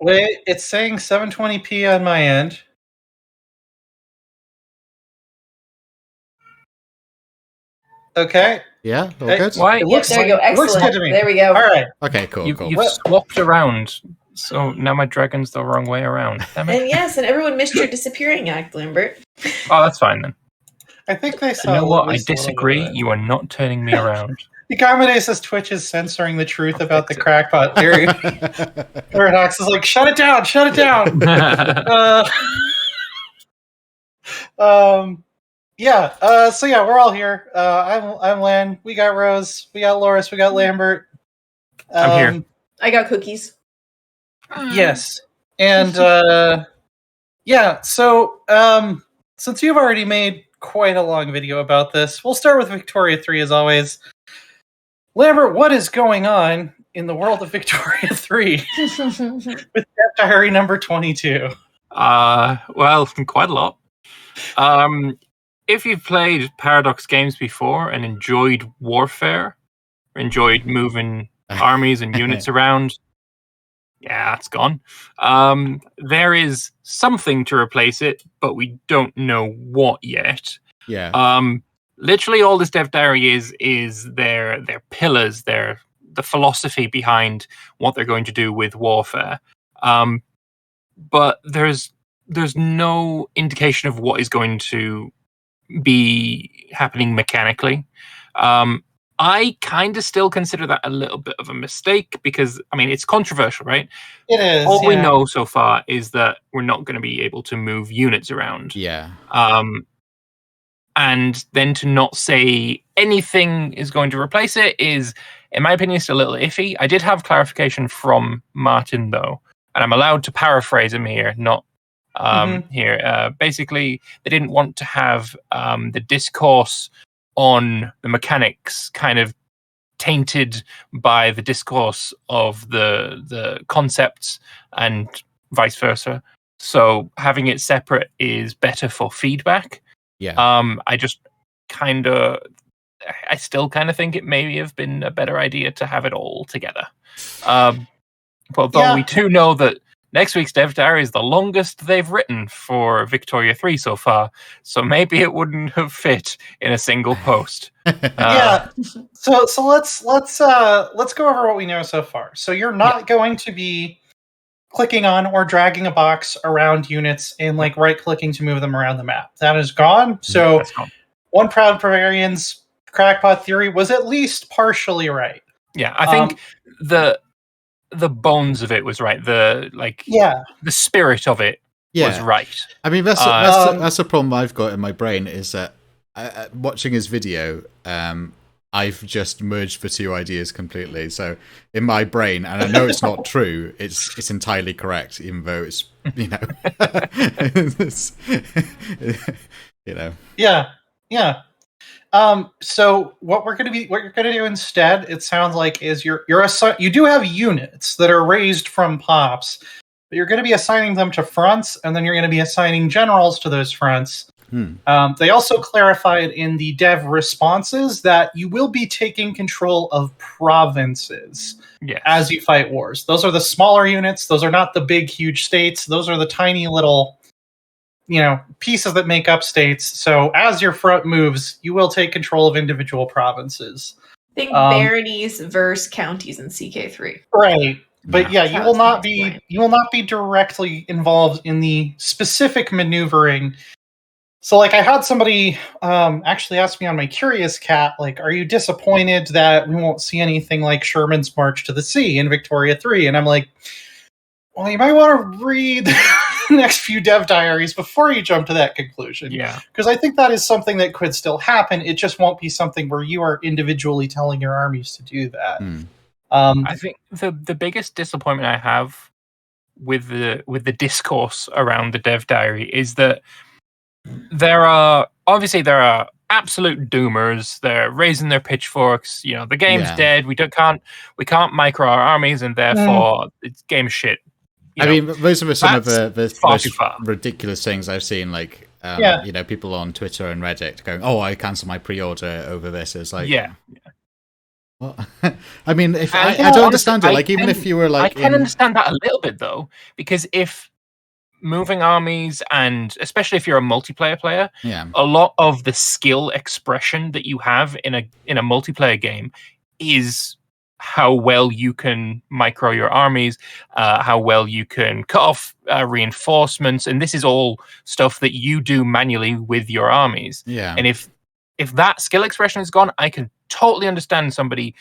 Wait, it's saying 720p on my end. Okay. Yeah, all good? Why? It looks, there you go. it looks Excellent. good to me. There we go. All right. Okay, cool, cool. You've swapped around, so now my dragon's the wrong way around. Damn it. And yes, and everyone missed your disappearing act, Lambert. Oh, that's fine then. I think they saw. You know at what? I least a little bit disagree. of it. You are not turning me around. Ikamade says Twitch is censoring the truth about the fix it. crackpot theory. Paradox is like, shut it down, shut it down. Yeah. So yeah, we're all here. I'm Len. We got Rose. We got Loris. We got Lambert. I'm here. I got cookies. Yes. And yeah. So since you've already made quite a long video about this, we'll start with Victoria 3 as always. Lambert, what is going on in the world of Victoria 3 with Death Diary number 22? Well, quite a lot. If you've played Paradox games before and enjoyed warfare, enjoyed moving armies and units around, yeah, that's gone. There is something to replace it, but we don't know what yet. Yeah. Literally all this Dev Diary is their pillars, the philosophy behind what they're going to do with warfare. But there's no indication of what is going to be happening mechanically. I kind of still consider that a little bit of a mistake because, I mean, it's controversial, right? It is. All we yeah. know so far is that we're not going to be able to move units around. Yeah. And then to not say anything is going to replace it is, in my opinion, still a little iffy. I did have clarification from Martin, though, and I'm allowed to paraphrase him here, not here. Basically, they didn't want to have the discourse on the mechanics kind of tainted by the discourse of the concepts and vice versa. So having it separate is better for feedback. Yeah. I still kind of think it may have been a better idea to have it all together. But though we do know that next week's Dev Diary is the longest they've written for Victoria 3 so far, so maybe it wouldn't have fit in a single post. Yeah. So let's go over what we know so far. So you're not going to be clicking on or dragging a box around units and like right clicking to move them around the map. That is gone. So That's gone. One Proud Bavarian's crackpot theory was at least partially right. Yeah, I think the bones of it was right. The spirit of it was right. I mean, that's the problem I've got in my brain is that watching his video, I've just merged the two ideas completely. So in my brain, and I know it's not true, it's entirely correct, even though it's Yeah. So what you're gonna do instead, it sounds like, is you do have units that are raised from pops, but you're going to be assigning them to fronts, and then you're going to be assigning generals to those fronts. They also clarified in the dev responses that you will be taking control of provinces as you fight wars. Those are the smaller units. Those are not the big, huge states. Those are the tiny little, pieces that make up states. So as your front moves, you will take control of individual provinces. Think baronies versus counties in CK3. Right. But you will not be directly involved in the specific maneuvering. So, I had somebody actually ask me on my Curious Cat, are you disappointed that we won't see anything like Sherman's March to the Sea in Victoria 3? And I'm like, well, you might want to read the next few Dev Diaries before you jump to that conclusion. Yeah. Because I think that is something that could still happen. It just won't be something where you are individually telling your armies to do that. I think the biggest disappointment I have with the discourse around the Dev Diary is that there are absolute doomers. They're raising their pitchforks. The game's dead. We can't micro our armies, and therefore it's game shit. I mean, those are some of the most ridiculous things I've seen. People on Twitter and Reddit going, "Oh, I cancel my pre-order over this." It's like, Well, I mean, if And, I don't understand it. Like, even if you were like, I can understand that a little bit though, because if moving armies, and especially if you're a multiplayer player, a lot of the skill expression that you have in a multiplayer game is how well you can micro your armies, how well you can cut off reinforcements, and this is all stuff that you do manually with your armies. And if that skill expression is gone, I can totally understand somebody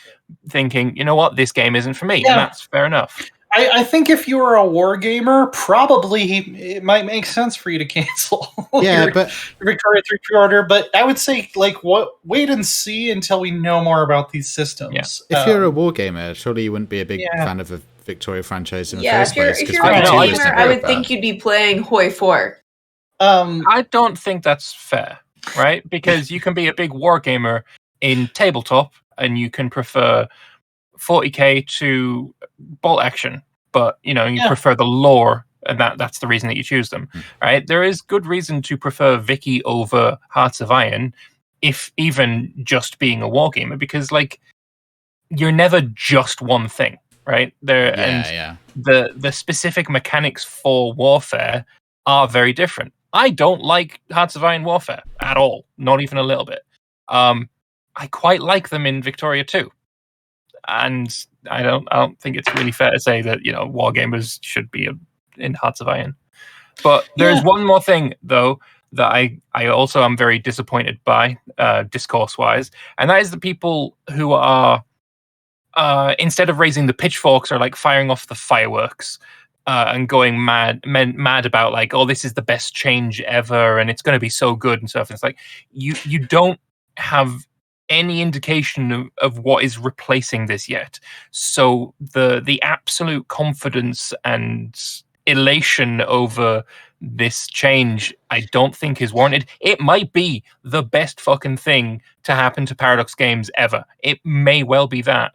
thinking, you know what, this game isn't for me, and that's fair enough. I think if you were a war gamer, probably it might make sense for you to cancel your Victoria 3 pre-order. But I would say, like, wait and see until we know more about these systems. If you're a war gamer, surely you wouldn't be a big fan of a Victoria franchise in the first place. If you're a war gamer, I would think you'd be playing Hoi 4. I don't think that's fair, right? Because you can be a big war gamer in tabletop, and you can prefer 40k to bolt action, but you prefer the lore, and that's the reason that you choose them, right? There is good reason to prefer Vicky over Hearts of Iron, if even just being a wargamer, because like you're never just one thing, right? The specific mechanics for warfare are very different. I don't like Hearts of Iron warfare at all, not even a little bit. I quite like them in Victoria 2. And I don't think it's really fair to say that wargamers should be in Hearts of Iron. But there's one more thing though that I also am very disappointed by, discourse wise, and that is the people who are instead of raising the pitchforks, are like firing off the fireworks and going mad about like, oh, this is the best change ever and it's going to be so good and stuff. And it's like you don't have any indication of what is replacing this yet. So the absolute confidence and elation over this change, I don't think is warranted. It might be the best fucking thing to happen to Paradox games ever. It may well be that.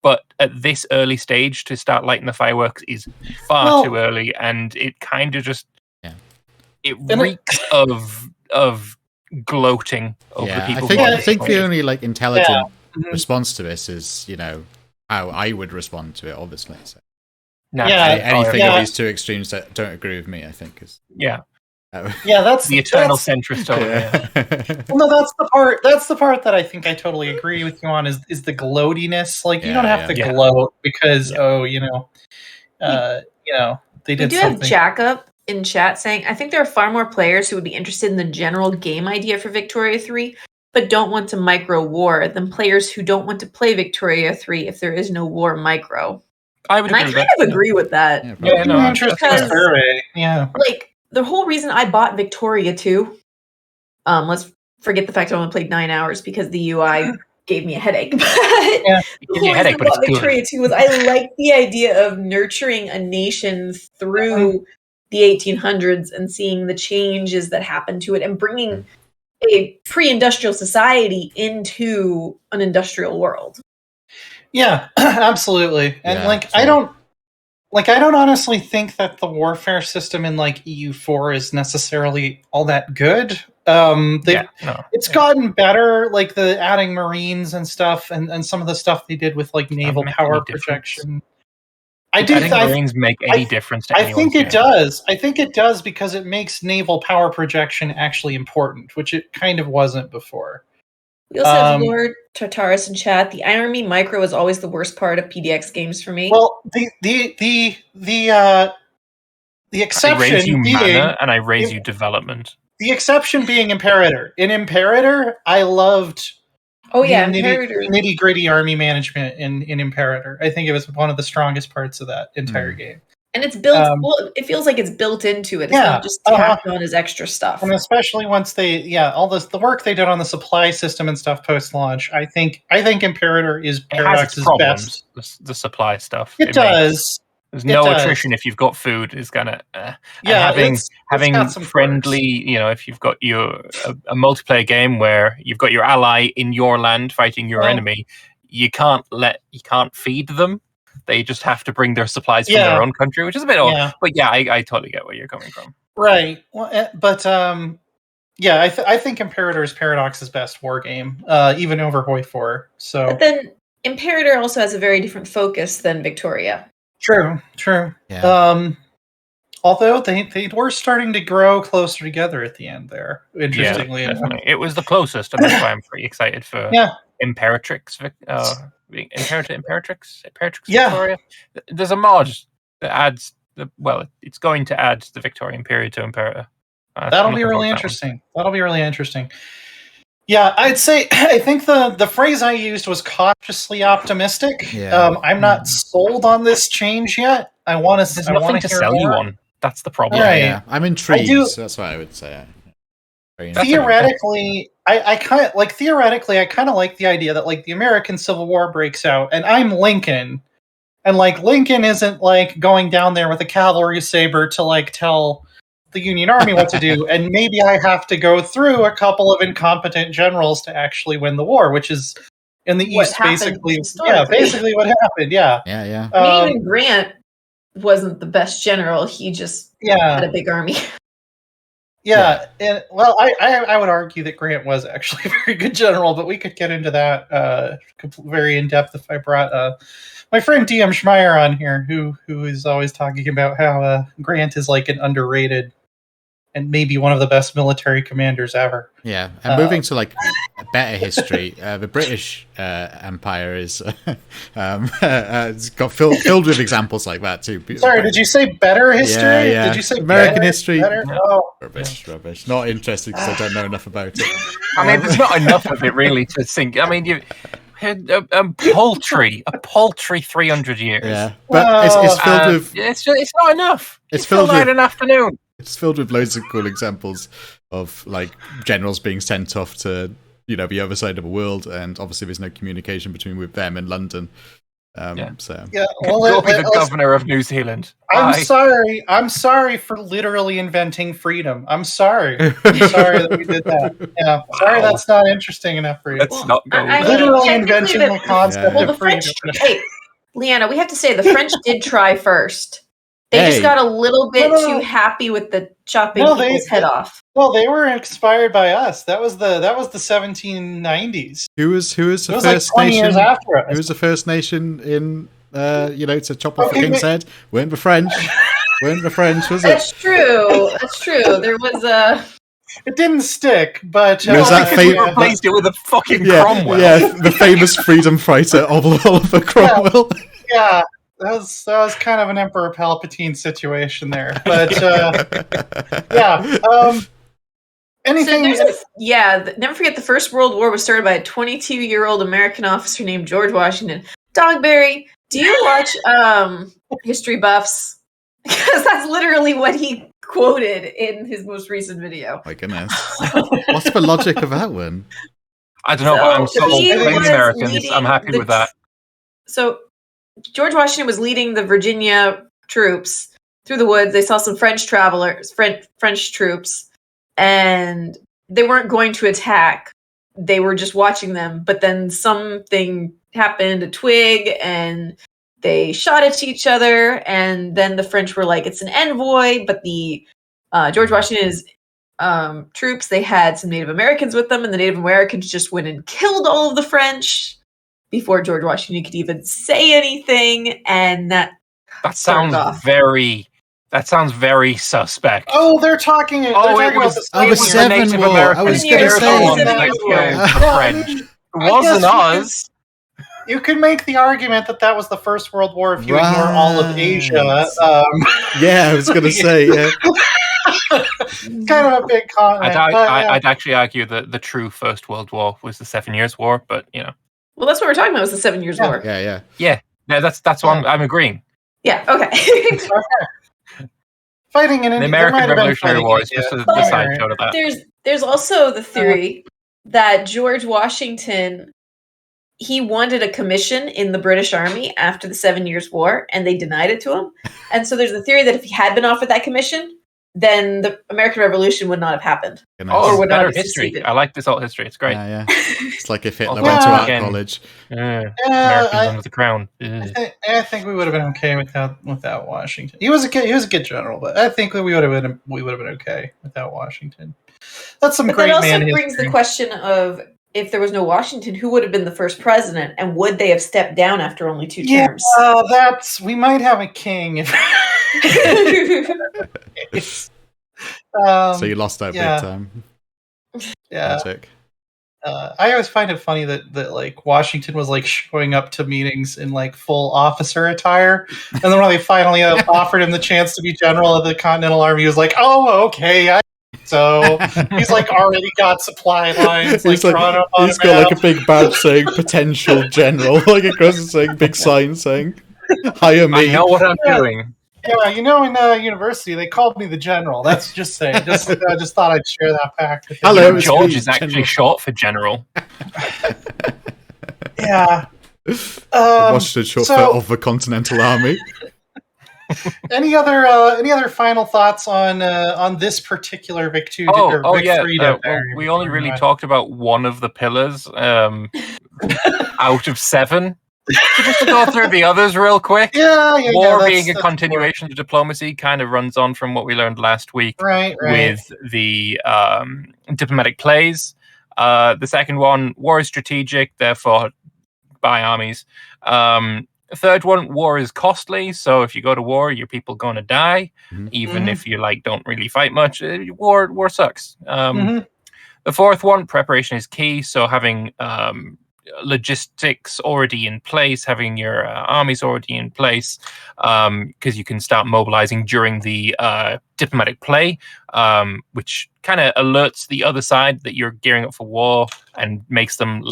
But at this early stage to start lighting the fireworks is far too early, and it kind of just it reeks of gloating over the people. I think the only like intelligent response to this is how I would respond to it. Obviously, so. Anything of these two extremes that don't agree with me, I think is that's the eternal centrist. Well, no, that's the part that I think I totally agree with you on is the gloatiness. Like you don't have to gloat because they did. We do have Jacob in chat saying, I think there are far more players who would be interested in the general game idea for Victoria 3, but don't want to micro war than players who don't want to play Victoria 3 if there is no war micro. I kind of agree with that. Like the whole reason I bought Victoria 2, let's forget the fact I only played 9 hours because the UI gave me a headache. But the whole reason I bought Victoria 2 was I liked the idea of nurturing a nation through the 1800s and seeing the changes that happened to it and bringing a pre-industrial society into an industrial world. Yeah, absolutely. And I don't honestly think that the warfare system in like EU4 is necessarily all that good. It's gotten better, like the adding Marines and stuff, and some of the stuff they did with like naval power projection. I think Marines make any difference to anyone. I think it does. I think it does because it makes naval power projection actually important, which it kind of wasn't before. We also have Lord Tartarus in chat. The Army micro is always the worst part of PDX games for me. Well, the exception I raise you mana and I raise you development. The exception being Imperator. In Imperator, I loved nitty-gritty army management in Imperator. I think it was one of the strongest parts of that entire game. And it's built. It feels like it's built into it. It's not just tacked on as extra stuff. And especially once all the work they did on the supply system and stuff post-launch, I think Imperator is Paradox's best. The supply stuff. It does. There's no attrition if you've got food. It's gonna having friendly. If you've got a multiplayer game where you've got your ally in your land fighting your enemy, you can't feed them. They just have to bring their supplies from their own country, which is a bit odd. But I totally get where you're coming from. Right. Well, but I think Imperator is Paradox's best war game, even over Hoi 4. So, but then Imperator also has a very different focus than Victoria. True. Yeah. Although they were starting to grow closer together at the end there. Interestingly enough. Definitely. It was the closest, and that's why I'm pretty excited for Imperatrix. Imperatrix Victoria. There's a mod that adds it's going to add the Victorian period to Imperator. That'll be really interesting. Yeah, I'd say I think the phrase I used was cautiously optimistic. Yeah. I'm not sold on this change yet. I want to. There's nothing to sell you on. That's the problem. Right. Yeah, I'm intrigued. So that's what I would say. Theoretically, I kind of like the idea that like the American Civil War breaks out, and I'm Lincoln, and like Lincoln isn't like going down there with a cavalry saber to like tell the Union Army what to do, and maybe I have to go through a couple of incompetent generals to actually win the war, which is in the East basically what happened. Yeah. I mean, even Grant wasn't the best general. He just had a big army. Yeah, and well, I would argue that Grant was actually a very good general, but we could get into that very in depth if I brought my friend DM Schmeier on here, who is always talking about how Grant is like an underrated and maybe one of the best military commanders ever. Yeah, and moving to like a better history, the British Empire is it's got filled with examples like that too. Sorry, did you say better history? Yeah. Did you say American history? Better? No. Oh. Rubbish. Not interesting because I don't know enough about it. I mean, there's not enough of it really to think. I mean, you. A paltry 300 years. Yeah, but it's filled with. It's not enough. It's filled with an afternoon. It's filled with loads of cool examples of like generals being sent off to the other side of the world, and obviously there's no communication with them in London. So well, be the governor of New Zealand. I'm sorry for literally inventing freedom. I'm sorry that we did that. Yeah, sorry that's not interesting enough for you. Let's not go. Literally inventing the concept of freedom. Hey, Leanna, we have to say the French did try first. They just got a little bit too happy with the chopping people's head off. Well, they were inspired by us. That was the 1790s. Who was the first like 20 nation? Years after us. Who was the first nation in to chop off a king's head? Weren't the French? Was it? That's true. There was a. It didn't stick, but was that replaced it with a fucking Cromwell. Yeah, the famous freedom fighter Oliver Cromwell. Yeah. That was kind of an Emperor Palpatine situation there, but anything. So never forget the First World War was started by a 22-year-old American officer named George Washington. Dogberry, do you watch history buffs? Because that's literally what he quoted in his most recent video. My goodness, what's the logic of that one? I don't know, but I'm so Americans. I'm happy with that. So. George Washington was leading the Virginia troops through the woods. They saw some French troops, and they weren't going to attack. They were just watching them. But then something happened, a twig, and they shot at each other. And then the French were like, it's an envoy. But the George Washington's troops, they had some Native Americans with them, and the Native Americans just went and killed all of the French before George Washington could even say anything, and that sounds very suspect. Oh, they're talking. It was Seven War. I was going to say French. It wasn't us. You could make the argument that was the First World War if you ignore all of Asia. Yeah, I was going to say. Yeah. Kind of a big comment. I'd actually argue that the true First World War was the 7 Years' War, but Well, that's what we're talking about. Was the 7 Years War? Yeah. No, that's what I'm agreeing. Yeah. Okay. Fighting in the American Revolutionary War is just the sideshow to that. There's also the theory that George Washington he wanted a commission in the British Army after the 7 Years War, and they denied it to him. And so there's the theory that if he had been offered that commission, then the American Revolution would not have happened. Or would not have history. Succeeded. I like this whole history. It's great. Yeah. It's like if Hitler went to art college. Americans under the crown. I think we would have been okay without Washington. He was a good general, but I think that we would have been okay without Washington. That's some great man history. That also brings the question of if there was no Washington, who would have been the first president, and would they have stepped down after only 2 terms? We might have a king. So you lost that big time. Yeah. I always find it funny that like Washington was like showing up to meetings in like full officer attire, and then when they finally offered him the chance to be general of the Continental Army, he was like, "Oh, okay." So he's like already got supply lines. He's got like a big badge saying "potential general," like across it saying big sign saying "hire me." I know what I'm doing. Yeah, in university they called me the general. That's just saying. I just thought I'd share that fact with you. Hello, George is actually short for general. Yeah. Washington short of the Continental Army. Any other final thoughts on this particular victory? We only really talked about one of the pillars out of 7. So just to go through the others real quick. War being a continuation of diplomacy kind of runs on from what we learned last week with the diplomatic plays. The second one, war is strategic, therefore buy armies. Third one, war is costly, so if you go to war, your people going to die, even if you don't really fight much. War sucks. The fourth one, preparation is key, so having logistics already in place, having your armies already in place, because you can start mobilizing during the diplomatic play, which kind of alerts the other side that you're gearing up for war and makes them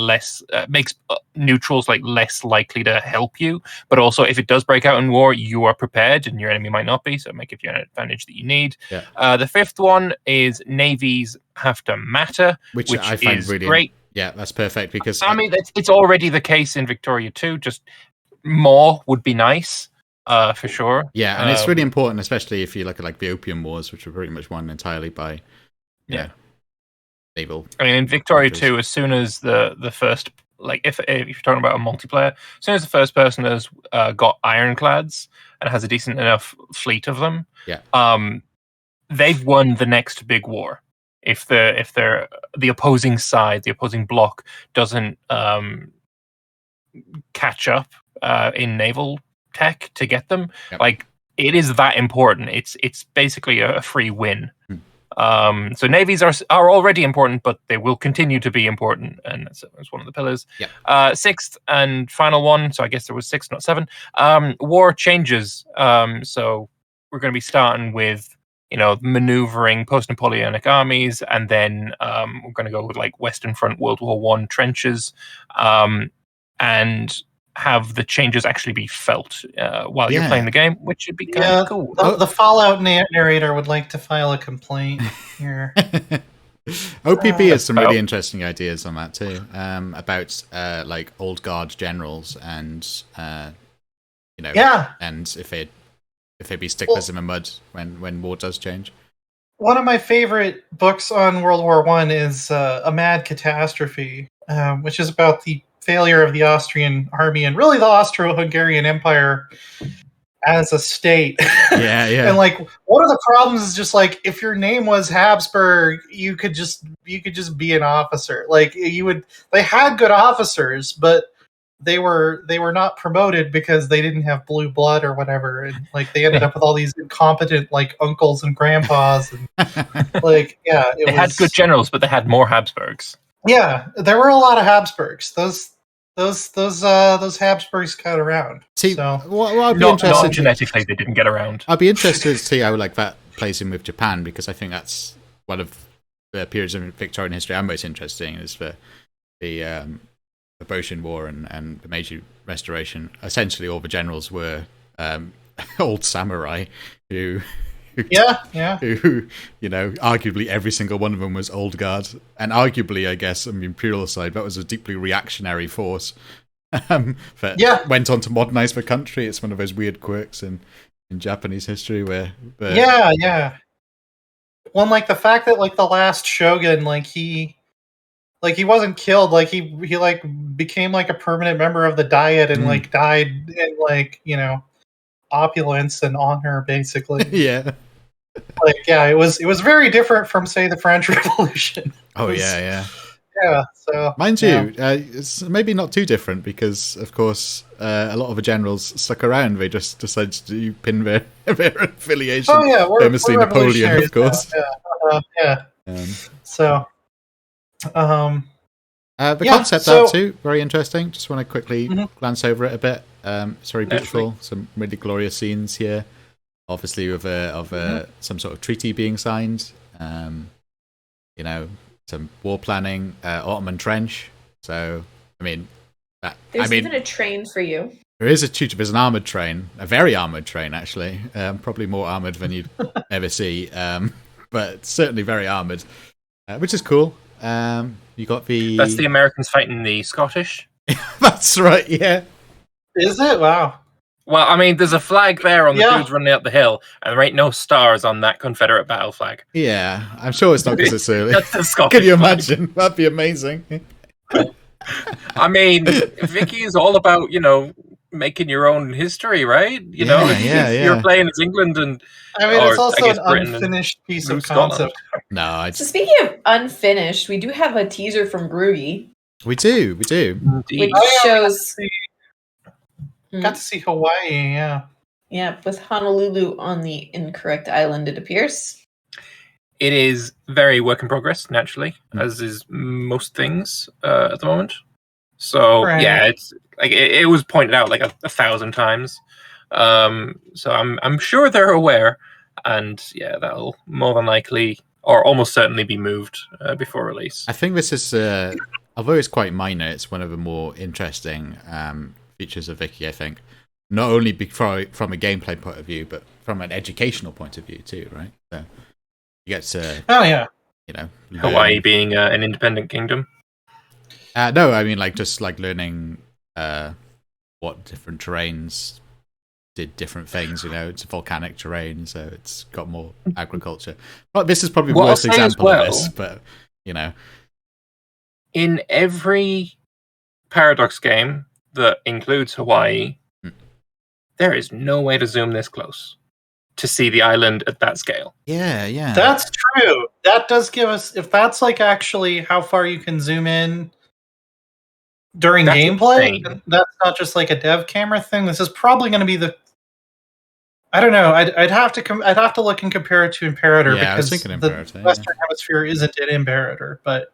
makes neutrals less likely to help you. But also, if it does break out in war, you are prepared, and your enemy might not be, so it might give you an advantage that you need. The fifth one is navies have to matter, which I find is really great. Yeah, that's perfect because it's already the case in Victoria too. Just more would be nice, for sure. Yeah, and it's really important, especially if you look at the Opium Wars, which were pretty much won entirely by naval. I mean, in Victoria too, as soon as the first, if you're talking about a multiplayer, as soon as the first person has got ironclads and has a decent enough fleet of them, they've won the next big war. If the opposing side, the opposing bloc, doesn't catch up in naval tech to get them, it is that important. It's basically a free win. So navies are already important, but they will continue to be important, and that's one of the pillars. Sixth and final one. So I guess there was 6, not 7. War changes. So we're going to be starting with maneuvering post-Napoleonic armies, and then we're going to go with Western Front World War I trenches, and have the changes actually be felt while you're playing the game, which would be kind of cool. The Fallout narrator would like to file a complaint here. OPP has some really interesting ideas on that too, about old guard generals and and if they'd be sticklers in the mud when war does change. One of my favorite books on World War I is A Mad Catastrophe, which is about the failure of the Austrian army and really the Austro-Hungarian Empire as a state. And one of the problems is just if your name was Habsburg, you could just be an officer. They had good officers, but they were not promoted because they didn't have blue blood or whatever, and they ended up with all these incompetent uncles and grandpas, and they had good generals, but they had more Habsburgs. Yeah, there were a lot of Habsburgs. Those Habsburgs got around. See, I'd be not genetically, they didn't get around. I'd be interested to see how that plays in with Japan, because I think that's one of the periods of Victorian history I'm most interested in, is the Boshin War and the Meiji Restoration. Essentially, all the generals were old samurai who arguably every single one of them was old guard, and arguably, I guess, on the imperial side, that was a deeply reactionary force that went on to modernize the country. It's one of those weird quirks in Japanese history where well, the fact that the last shogun, he wasn't killed, he became a permanent member of the Diet and died in opulence and honor, basically. It was very different from, say, the French Revolution. Yeah, so mind you, it's maybe not too different because, of course, a lot of the generals stuck around. They just decided to pin their affiliation. Oh yeah, famously we're Napoleon, of course. So, the concept art too, very interesting. Just want to quickly glance over it a bit. It's very beautiful. Some really glorious scenes here. Obviously, with some sort of treaty being signed. Some war planning, Ottoman trench. So, I mean, there's even a train for you. There's an armored train, a very armored train actually. Probably more armored than you'd ever see, but certainly very armored, which is cool. You got that's the Americans fighting the Scottish. That's right. Yeah. Is it? Wow. Well, I mean, there's a flag there on the dudes running up the hill, and there ain't no stars on that Confederate battle flag. Yeah, I'm sure it's not because it's early. That's the Scottish Can you imagine? That'd be amazing. I mean, Vicky is all about, making your own history, right? You're playing as England, and I mean, it's also an unfinished piece of concept. No, So speaking of unfinished, we do have a teaser from Groogy. We do. Which shows. Got to see Hawaii, yeah. Yeah, with Honolulu on the incorrect island, it appears. It is very work in progress, naturally, as is most things at the moment. So yeah, it's like it was pointed out like a 1,000 times. So I'm sure they're aware, and yeah, that'll more than likely or almost certainly be moved before release. I think this is, although it's quite minor, it's one of the more interesting features of Vicky, I think. Not only from a gameplay point of view, but from an educational point of view too, right? So you get to Hawaii being an independent kingdom. No, I mean just learning what different terrains did different things. It's a volcanic terrain, so it's got more agriculture. Well, this is probably the worst example of this, but in every Paradox game that includes Hawaii, there is no way to zoom this close to see the island at that scale. Yeah. That's true. That does give us, if that's like actually how far you can zoom in during gameplay, that's not just like a dev camera thing. This is probably going to be I don't know. I'd have to look and compare it to Imperator because the Western Hemisphere isn't an Imperator, but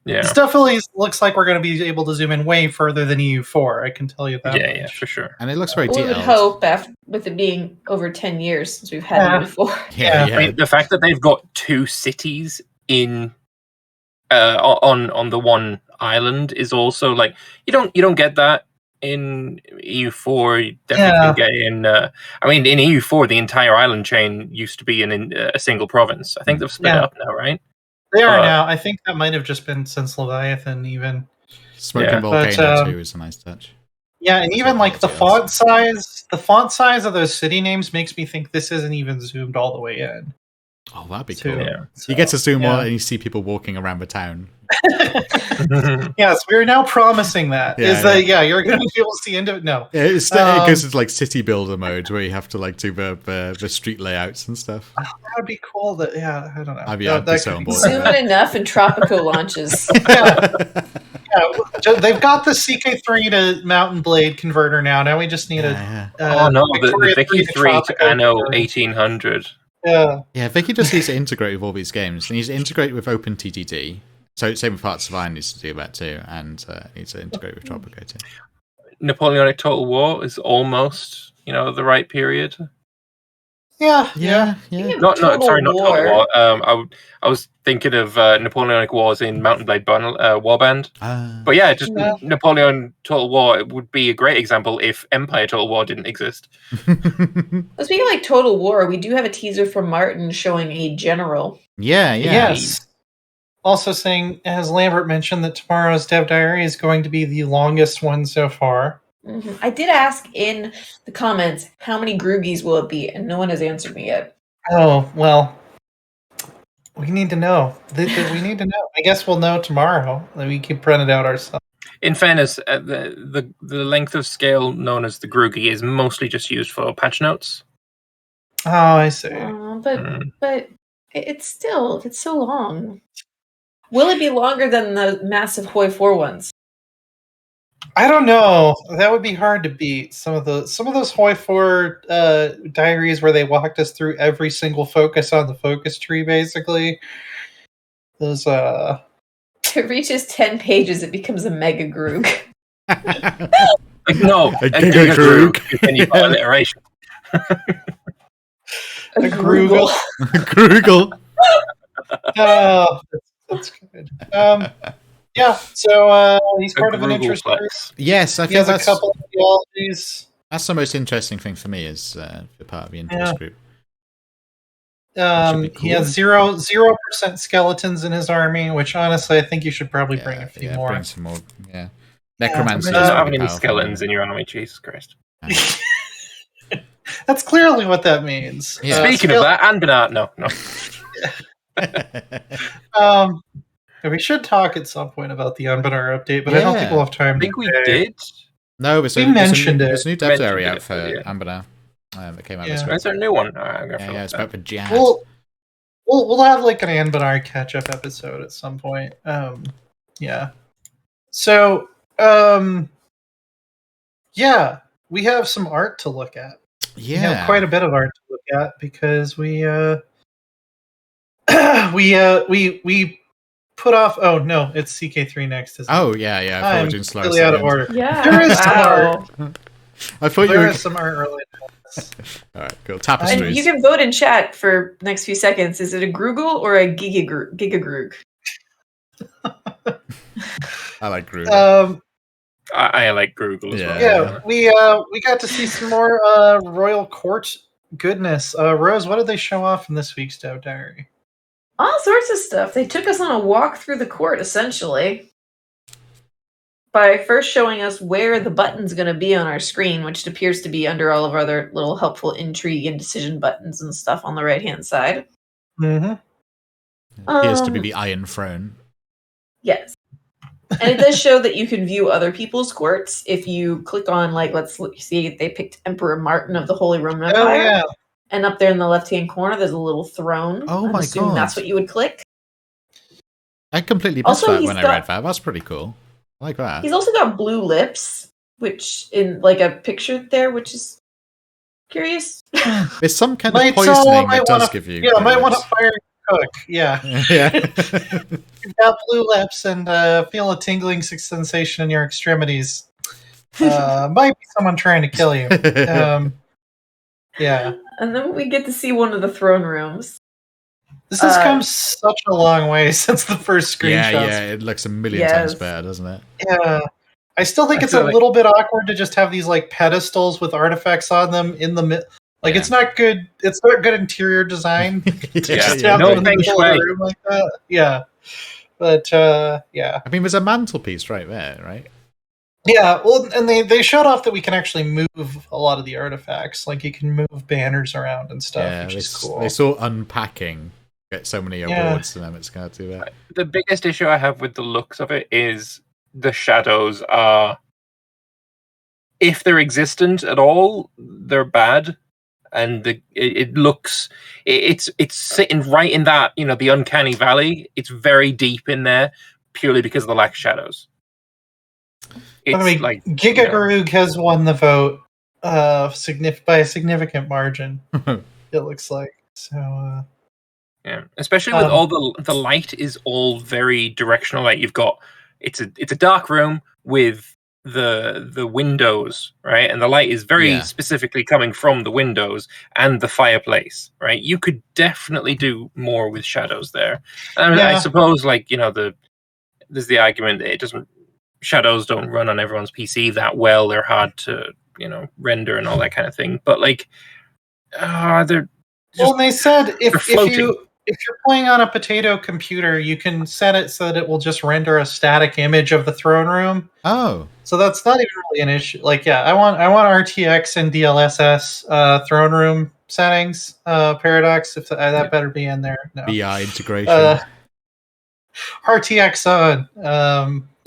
it definitely looks like we're going to be able to zoom in way further than EU4. I can tell you that. Yeah, for sure. And it looks very detailed. We would hope, with it being over 10 years since we've had EU4. Yeah. I mean, the fact that they've got 2 cities in on the one island is also like you don't get that in EU4. You definitely get in. I mean, in EU4, the entire island chain used to be in a single province. I think they've split it up now, right? They are now. I think that might have just been since Leviathan, even. Smoking Volcano too is a nice touch. Yeah, and even like the font size of those city names makes me think this isn't even zoomed all the way in. Oh, that'd be cool. Yeah. You get to zoom on and you see people walking around the town. Yes, we're now promising that. You're going to be able to see into it. No. Yeah, it's because it's like city builder mode where you have to like do the street layouts and stuff. That would be cool. I don't know. I'd be so on board. Zoom in enough and Tropico launches. They've got the CK3 to mount&blade converter now. Now we just need the Vicky 3 to Anno 1800. Yeah, Vicky just needs to integrate with all these games. He needs to integrate with OpenTTD. So same with Hearts of Iron needs to do that too, and needs to integrate with Tropico too. Napoleonic Total War is almost, the right period. Yeah. Not Total War. I was thinking of Napoleonic Wars in Mount&blade Warband. But yeah, just Napoleon Total War, it would be a great example if Empire Total War didn't exist. Speaking of like Total War, we do have a teaser from Martin showing a general. Yeah. Yes. Also saying, as Lambert mentioned, that tomorrow's Dev Diary is going to be the longest one so far. Mm-hmm. I did ask in the comments, how many Groogies will it be? And no one has answered me yet. Oh, well, we need to know. We need to know. I guess we'll know tomorrow. We can print it out ourselves. In fairness, the length of scale known as the Groogie is mostly just used for patch notes. Oh, I see. But it's so long. Will it be longer than the massive Hoi 4 ones? I don't know. That would be hard to beat. Some of those Hoi 4 diaries where they walked us through every single focus on the focus tree, basically. Those If it reaches 10 pages, it becomes a mega groog. No, a giga groog. Then you've got alliteration. A Groogle. Groogle. Oh, that's good. Yeah, so he's part of an interest group. Yes, I think he has a couple of theologies. That's the most interesting thing for me is the part of the interest group. Cool. He has 0% skeletons in his army, which honestly I think you should probably bring a few more. Bring some more. Yeah, necromancy. Not having any skeletons in your army, Jesus Christ. That's clearly what that means. Yeah. Speaking of that, and Bernard, no. We should talk at some point about the Unbinar update, but I don't think we'll have time. I think we did. No, we mentioned it. There's a new dev area out for Unbinar. It came out this week. Is there a new one? It's about for Jad. We'll have like an Unbinar catch-up episode at some point. Yeah. So, we have some art to look at. Yeah, we have quite a bit of art to look at because we put off. Oh no, it's CK3 next. Isn't it? I'm really out of order. Yeah, there is some art. I thought there is some art related to this. All right, cool. Tapestries. And you can vote in chat for next few seconds. Is it a Groogle or a Gigagroog? I like Groogle. I like Groogle as well. Yeah, we got to see some more Royal Court goodness. Rose, what did they show off in this week's Dev Diary? All sorts of stuff. They took us on a walk through the court, essentially, by first showing us where the button's going to be on our screen, which appears to be under all of our other little helpful intrigue and decision buttons and stuff on the right-hand side. Mm-hmm. It appears to be the Iron Throne. Yes. And it does show that you can view other people's courts if you click on, like, let's see, they picked Emperor Martin of the Holy Roman Empire. Oh, yeah. And up there in the left-hand corner, there's a little throne. Oh, my God. That's what you would click. I completely missed that when I read that. That's pretty cool. I like that. He's also got blue lips, which in, like, a picture there, which is curious. It's some kind of poisoning that does give you. Yeah, might want to fire cook. Yeah. You've got blue lips and feel a tingling sensation in your extremities. Might be someone trying to kill you. Yeah. And then we get to see one of the throne rooms. This has come such a long way since the first screenshots. Yeah, it looks a million times better, doesn't it? Yeah. I still think it's a little bit awkward to just have these like pedestals with artifacts on them in the middle. Like it's not good. It's not good interior design. Just have them in the middle of the room like that. Yeah, but yeah. I mean, there's a mantelpiece right there, right? Yeah. Well, and they showed off that we can actually move a lot of the artifacts. Like you can move banners around and stuff, which is cool. They saw unpacking. Get so many awards to them. It's going to do that. The biggest issue I have with the looks of it is the shadows are, if they're existent at all, they're bad. And it looks, it's sitting right in that, the uncanny valley. It's very deep in there, purely because of the lack of shadows. It's like Gigagroog has won the vote by a significant margin. It looks like so. Yeah, especially with all the light is all very directional. Like you've got, it's a dark room with the windows, right, and the light is very specifically coming from the windows and the fireplace, right. You could definitely do more with shadows there. And I suppose, like there's the argument that shadows don't run on everyone's PC that well. They're hard to render and all that kind of thing. But like, they're well. They said if you're playing on a potato computer, you can set it so that it will just render a static image of the throne room. Oh, so that's not even really an issue. Like, I want RTX and DLSS throne room settings. Paradox, if that better be in there. No. BI integration. RTX on.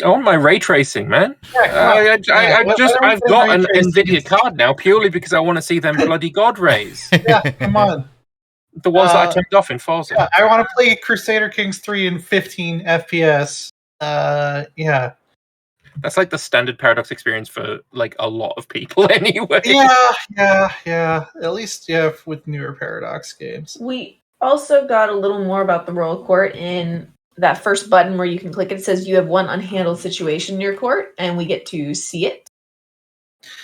I want my ray tracing, man. I've got an NVIDIA card now purely because I want to see them bloody God rays. Yeah, come on. The ones that I turned off in Forza. Yeah, I want to play Crusader Kings 3 in 15 FPS. Yeah. That's like the standard Paradox experience for like a lot of people anyway. Yeah. At least, with newer Paradox games. We also got a little more about the Royal Court in that first button where you can click it. It says you have one unhandled situation in your court, and we get to see it.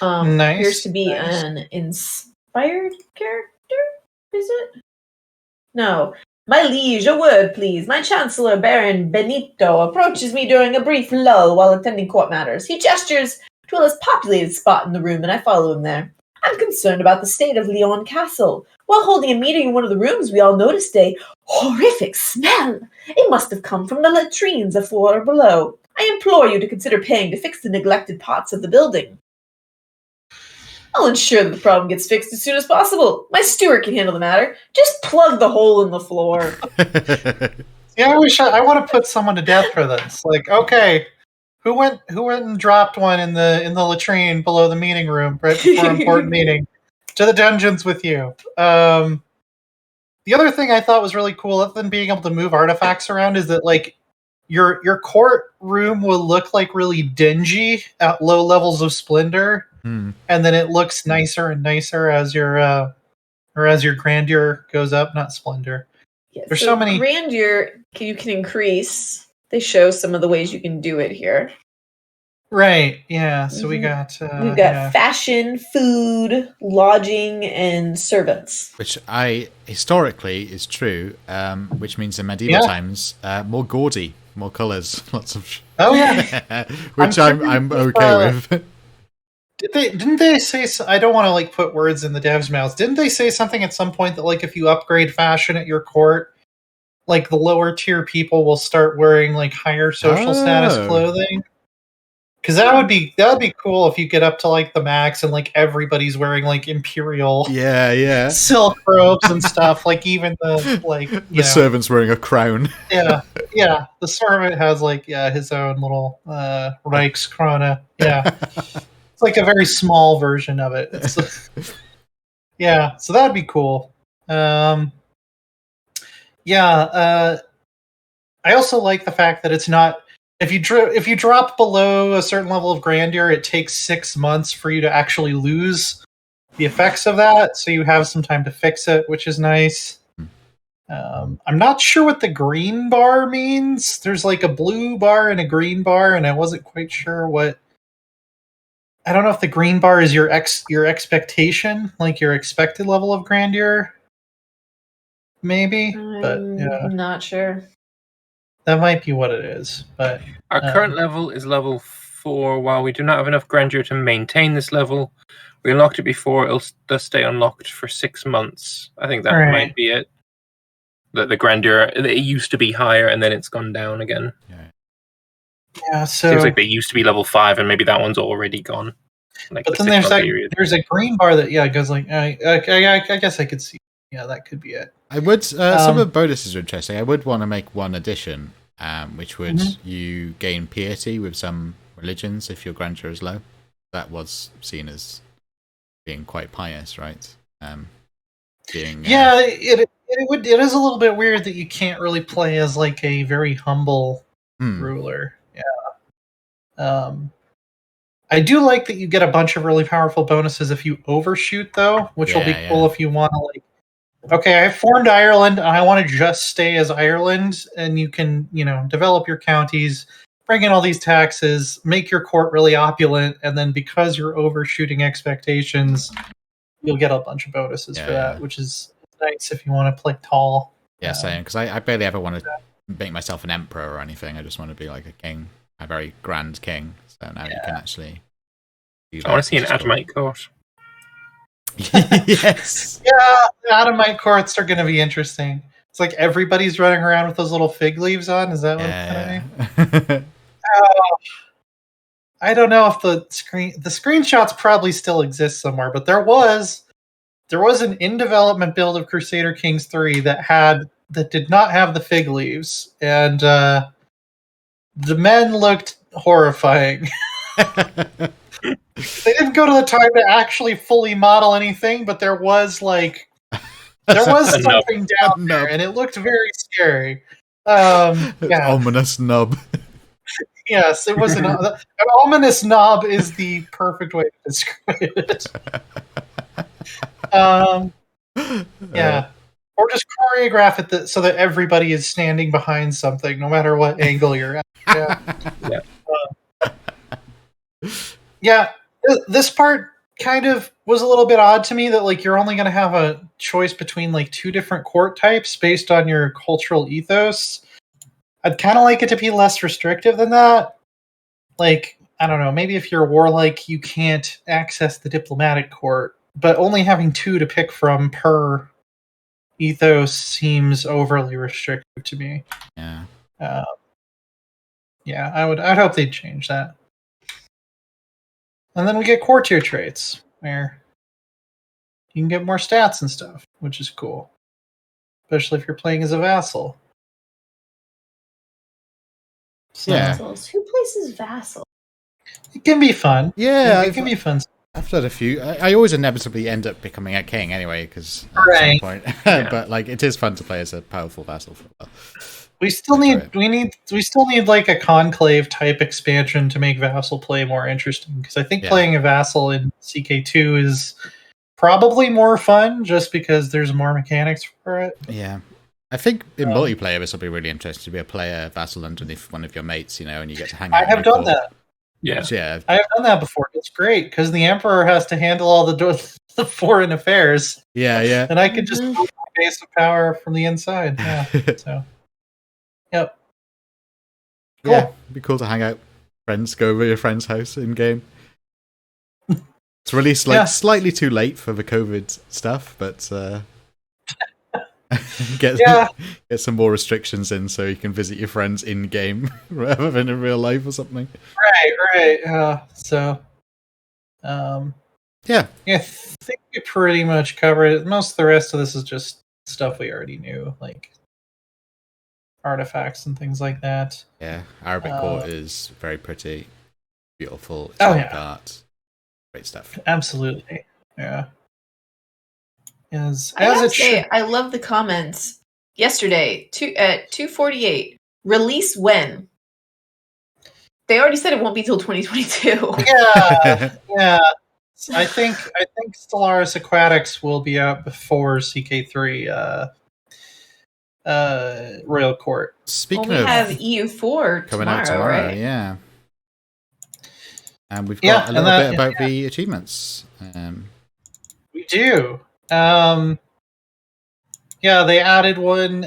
Nice. Appears to be an inspired character, is it? No. My liege, a word, please. My Chancellor, Baron Benito, approaches me during a brief lull while attending court matters. He gestures to a less populated spot in the room, and I follow him there. I'm concerned about the state of Leon Castle. While holding a meeting in one of the rooms, we all noticed a horrific smell. It must have come from the latrines a floor below. I implore you to consider paying to fix the neglected parts of the building. I'll ensure that the problem gets fixed as soon as possible. My steward can handle the matter. Just plug the hole in the floor. Yeah, I want to put someone to death for this. Like, okay, who went and dropped one in the latrine below the meeting room right before an important meeting? To the dungeons with you. The other thing I thought was really cool, other than being able to move artifacts around, is that like your court room will look like really dingy at low levels of splendor. And then it looks nicer and nicer as your grandeur goes up, not splendor. Yeah, There's so many grandeur you can increase. They show some of the ways you can do it here. Right. Yeah. So we've got fashion, food, lodging, and servants. Which historically is true. Which means in medieval times, more gaudy, more colours, lots of. Oh yeah. Which I'm okay with. Didn't they say? I don't want to like put words in the devs' mouths. Didn't they say something at some point that like if you upgrade fashion at your court, like the lower tier people will start wearing like higher social status clothing? Because that would be cool if you get up to like the max and like everybody's wearing like imperial silk robes and stuff. Like even the servant's wearing a crown. Yeah. The servant has like his own little Reichskrone. Yeah. It's like a very small version of it. Yeah, so that'd be cool. I also like the fact that it's not if you drop below a certain level of grandeur, it takes 6 months for you to actually lose the effects of that, so you have some time to fix it, which is nice. I'm not sure what the green bar means. There's like a blue bar and a green bar, and I wasn't quite sure what. I don't know if the green bar is your expectation, like your expected level of grandeur. Maybe, but I'm not sure. That might be what it is. But our current level is level 4. While we do not have enough grandeur to maintain this level, we unlocked it before. It'll does stay unlocked for 6 months. I think that might be it. The grandeur, it used to be higher and then it's gone down again. Yeah, so seems like they used to be level 5 and maybe that one's already gone. Like but then there's a green bar that goes like I guess I could see. Yeah, that could be it. I would some of the bonuses are interesting. I would want to make one addition, which would you gain piety with some religions if your grandeur is low. That was seen as being quite pious, right? It is a little bit weird that you can't really play as like a very humble ruler. Yeah. I do like that you get a bunch of really powerful bonuses if you overshoot, though, which will be cool if you want to like. Okay, I formed Ireland, and I want to just stay as Ireland, and you can, develop your counties, bring in all these taxes, make your court really opulent, and then because you're overshooting expectations, you'll get a bunch of bonuses for that, which is nice if you want to play tall. Yeah, same, because I barely ever want to make myself an emperor or anything. I just want to be like a king, a very grand king. So now you can actually. I want to see an Adamite court. Yes. Yeah, the Adamite courts are going to be interesting. It's like everybody's running around with those little fig leaves on. Is that what it's going to be? I don't know if the screenshots probably still exist somewhere, but there was an in development build of Crusader Kings 3 that did not have the fig leaves, and the men looked horrifying. They didn't go to the time to actually fully model anything, but there was like There was something down there, and it looked very scary. Ominous nub. Yes, it was an ominous knob is the perfect way to describe it. Yeah. Or just choreograph it so that everybody is standing behind something, no matter what angle you're at. Yeah. This part kind of was a little bit odd to me that like you're only going to have a choice between like 2 different court types based on your cultural ethos. I'd kind of like it to be less restrictive than that. Like, I don't know, maybe if you're warlike, you can't access the diplomatic court, but only having 2 to pick from per ethos seems overly restrictive to me. Yeah. I'd hope they'd change that. And then we get core tier traits, where you can get more stats and stuff, which is cool. Especially if you're playing as a vassal. So, yeah. Vassals. Who plays as vassal? It can be fun. Yeah, it can be fun. I've done a few. I always inevitably end up becoming a king anyway, because at some point. But like, it is fun to play as a powerful vassal for a while. We still need like a conclave type expansion to make vassal play more interesting, because I think playing a vassal in CK2 is probably more fun just because there's more mechanics for it. Yeah. I think in multiplayer this will be really interesting to be a player vassal underneath one of your mates, and you get to hang out. I have done that. Yeah, I have done that before. It's great because the emperor has to handle all the foreign affairs. Yeah. And I could just build my base of power from the inside. Yeah. So. Yep. Cool. Yeah, it'd be cool to hang out, friends, go over your friend's house in game. It's released slightly too late for the COVID stuff, but get some more restrictions in so you can visit your friends in game rather than in real life or something. Right. I think we pretty much covered it. Most of the rest of this is just stuff we already knew, like artifacts and things like that. Yeah, Arabic court is very pretty, beautiful. It's art, great stuff. Absolutely, yeah. I love the comments. Yesterday, at 2:48, release when? They already said it won't be till 2022. Yeah. I think Stellaris Aquatics will be out before CK3 Royal Court. Speaking we have EU4 coming tomorrow, out tomorrow, right? Yeah. And we've got a little bit about the achievements. We do. They added one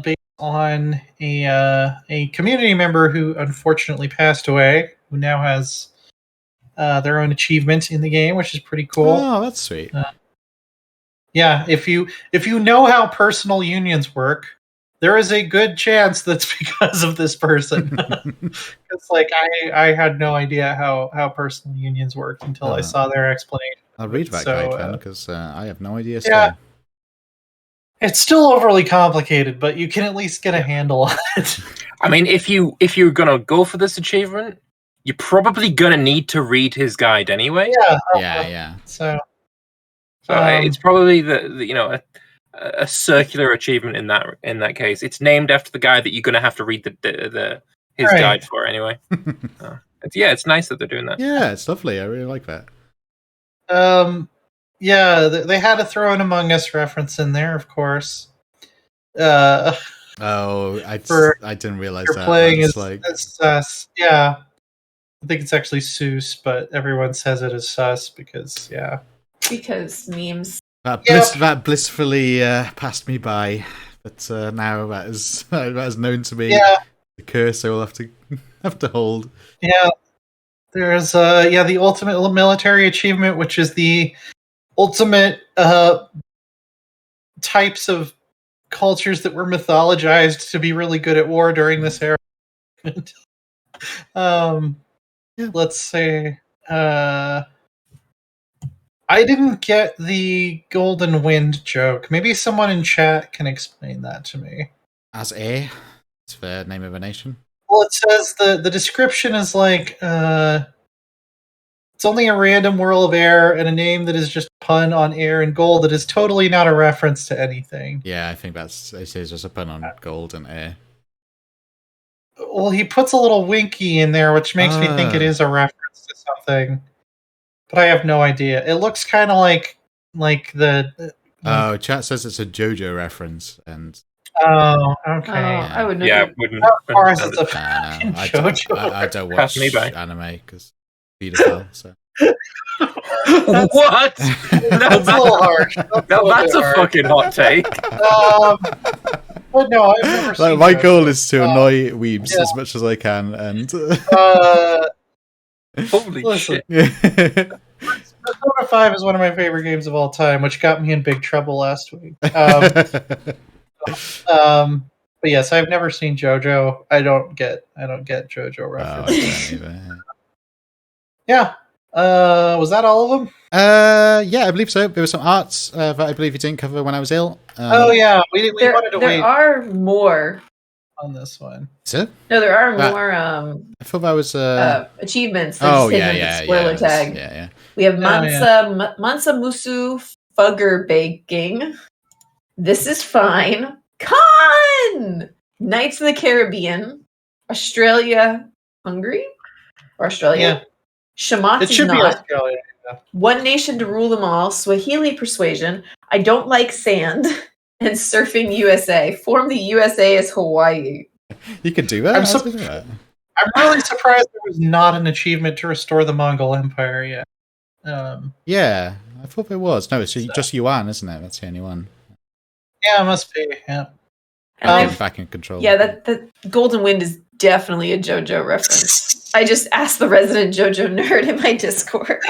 based on a community member who unfortunately passed away, who now has their own achievement in the game, which is pretty cool. Oh, that's sweet. If you know how personal unions work, there is a good chance that's because of this person. It's like I had no idea how personal unions worked until I saw their explanation. I'll read that guide then, because I have no idea. Yeah, it's still overly complicated, but you can at least get a handle on it. I mean, if you're gonna go for this achievement, you're probably gonna need to read his guide anyway. Yeah. So it's probably a circular achievement in that case. It's named after the guy that you're gonna have to read his guide for anyway. It's nice that they're doing that. Yeah, it's lovely. I really like that. They had to throw an Among Us reference in there, of course. I didn't realize that. Playing as Sus. Yeah. I think it's actually Seuss, but everyone says it as Sus because memes. That blissfully passed me by, but now that is known to be the curse I will have to hold. Yeah. There's the ultimate military achievement, which is the ultimate types of cultures that were mythologized to be really good at war during this era. Let's say I didn't get the Golden Wind joke. Maybe someone in chat can explain that to me. It's the name of a nation. Well, it says the description is like It's only a random whirl of air and a name that is just pun on air and gold. That is totally not a reference to anything. Yeah, I think it is just a pun on gold and air. Well, he puts a little winky in there, which makes me think it is a reference to something. But I have no idea. It looks kind of like the. Oh, chat says it's a JoJo reference, and. Oh, okay. I would know. Yeah, wouldn't. As far as it's a I don't watch anime because pedophile. So. What? That's a little harsh. That's a fucking hot take. But no, I've never seen. My goal is to annoy weebs as much as I can, and. Holy shit! Persona 5 is one of my favorite games of all time, which got me in big trouble last week. But yes, I've never seen JoJo. I don't get JoJo references. Yeah. Was that all of them? Yeah, I believe so. There were some arts that I believe you didn't cover when I was ill. Oh yeah, we wanted to wait. There are more on this one. Is it? No, there are more. I thought that was achievements. Spoiler tag. Yeah. We have Mansa Musu Fugger Baking. This is fine. Con! Knights of the Caribbean. Australia, Hungary? Or Australia? Yeah. Shamat it should be Australia. Yeah. One Nation to Rule Them All. Swahili Persuasion. I Don't Like Sand. And Surfing USA. Form the USA as Hawaii. You could do that. I'm really surprised there was not an achievement to restore the Mongol Empire yet. Yeah, I thought there was. No, it's just Yuan, isn't it? That's the only one. Yeah, it must be. Yeah. Back in control. Yeah, that Golden Wind is definitely a JoJo reference. I just asked the resident JoJo nerd in my Discord.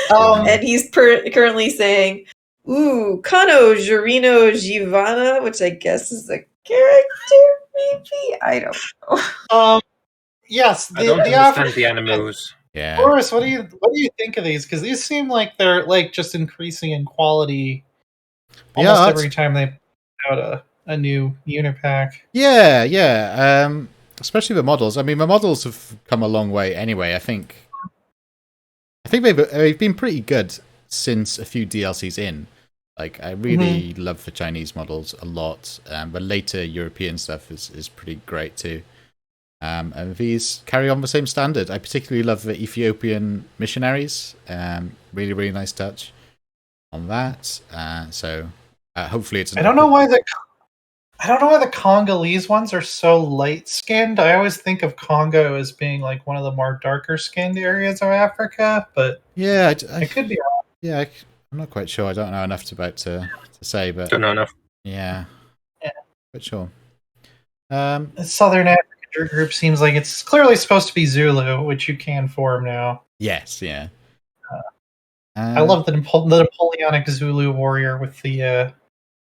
And he's currently saying, ooh, Kano Jurino Givana, which I guess is a character, maybe? I don't know. Yes, I don't understand the animals. Yeah. Boris, what do you think of these? Because these seem like they're like just increasing in quality almost every time they put out a new unit pack. Yeah. Especially the models. I mean, the models have come a long way anyway. I think they've been pretty good since a few DLCs in. Like, I really love the Chinese models a lot. The later European stuff is pretty great too. And these carry on the same standard. I particularly love the Ethiopian missionaries. Really, really nice touch on that. So hopefully it's. I don't know why the Congolese ones are so light skinned. I always think of Congo as being like one of the more darker skinned areas of Africa, but yeah, I could be wrong. Yeah, I'm not quite sure. I don't know enough to say, but don't know enough. Yeah, but sure. Southern African group seems like it's clearly supposed to be Zulu, which you can form now. Yes, yeah. I love the Napoleonic Zulu warrior with the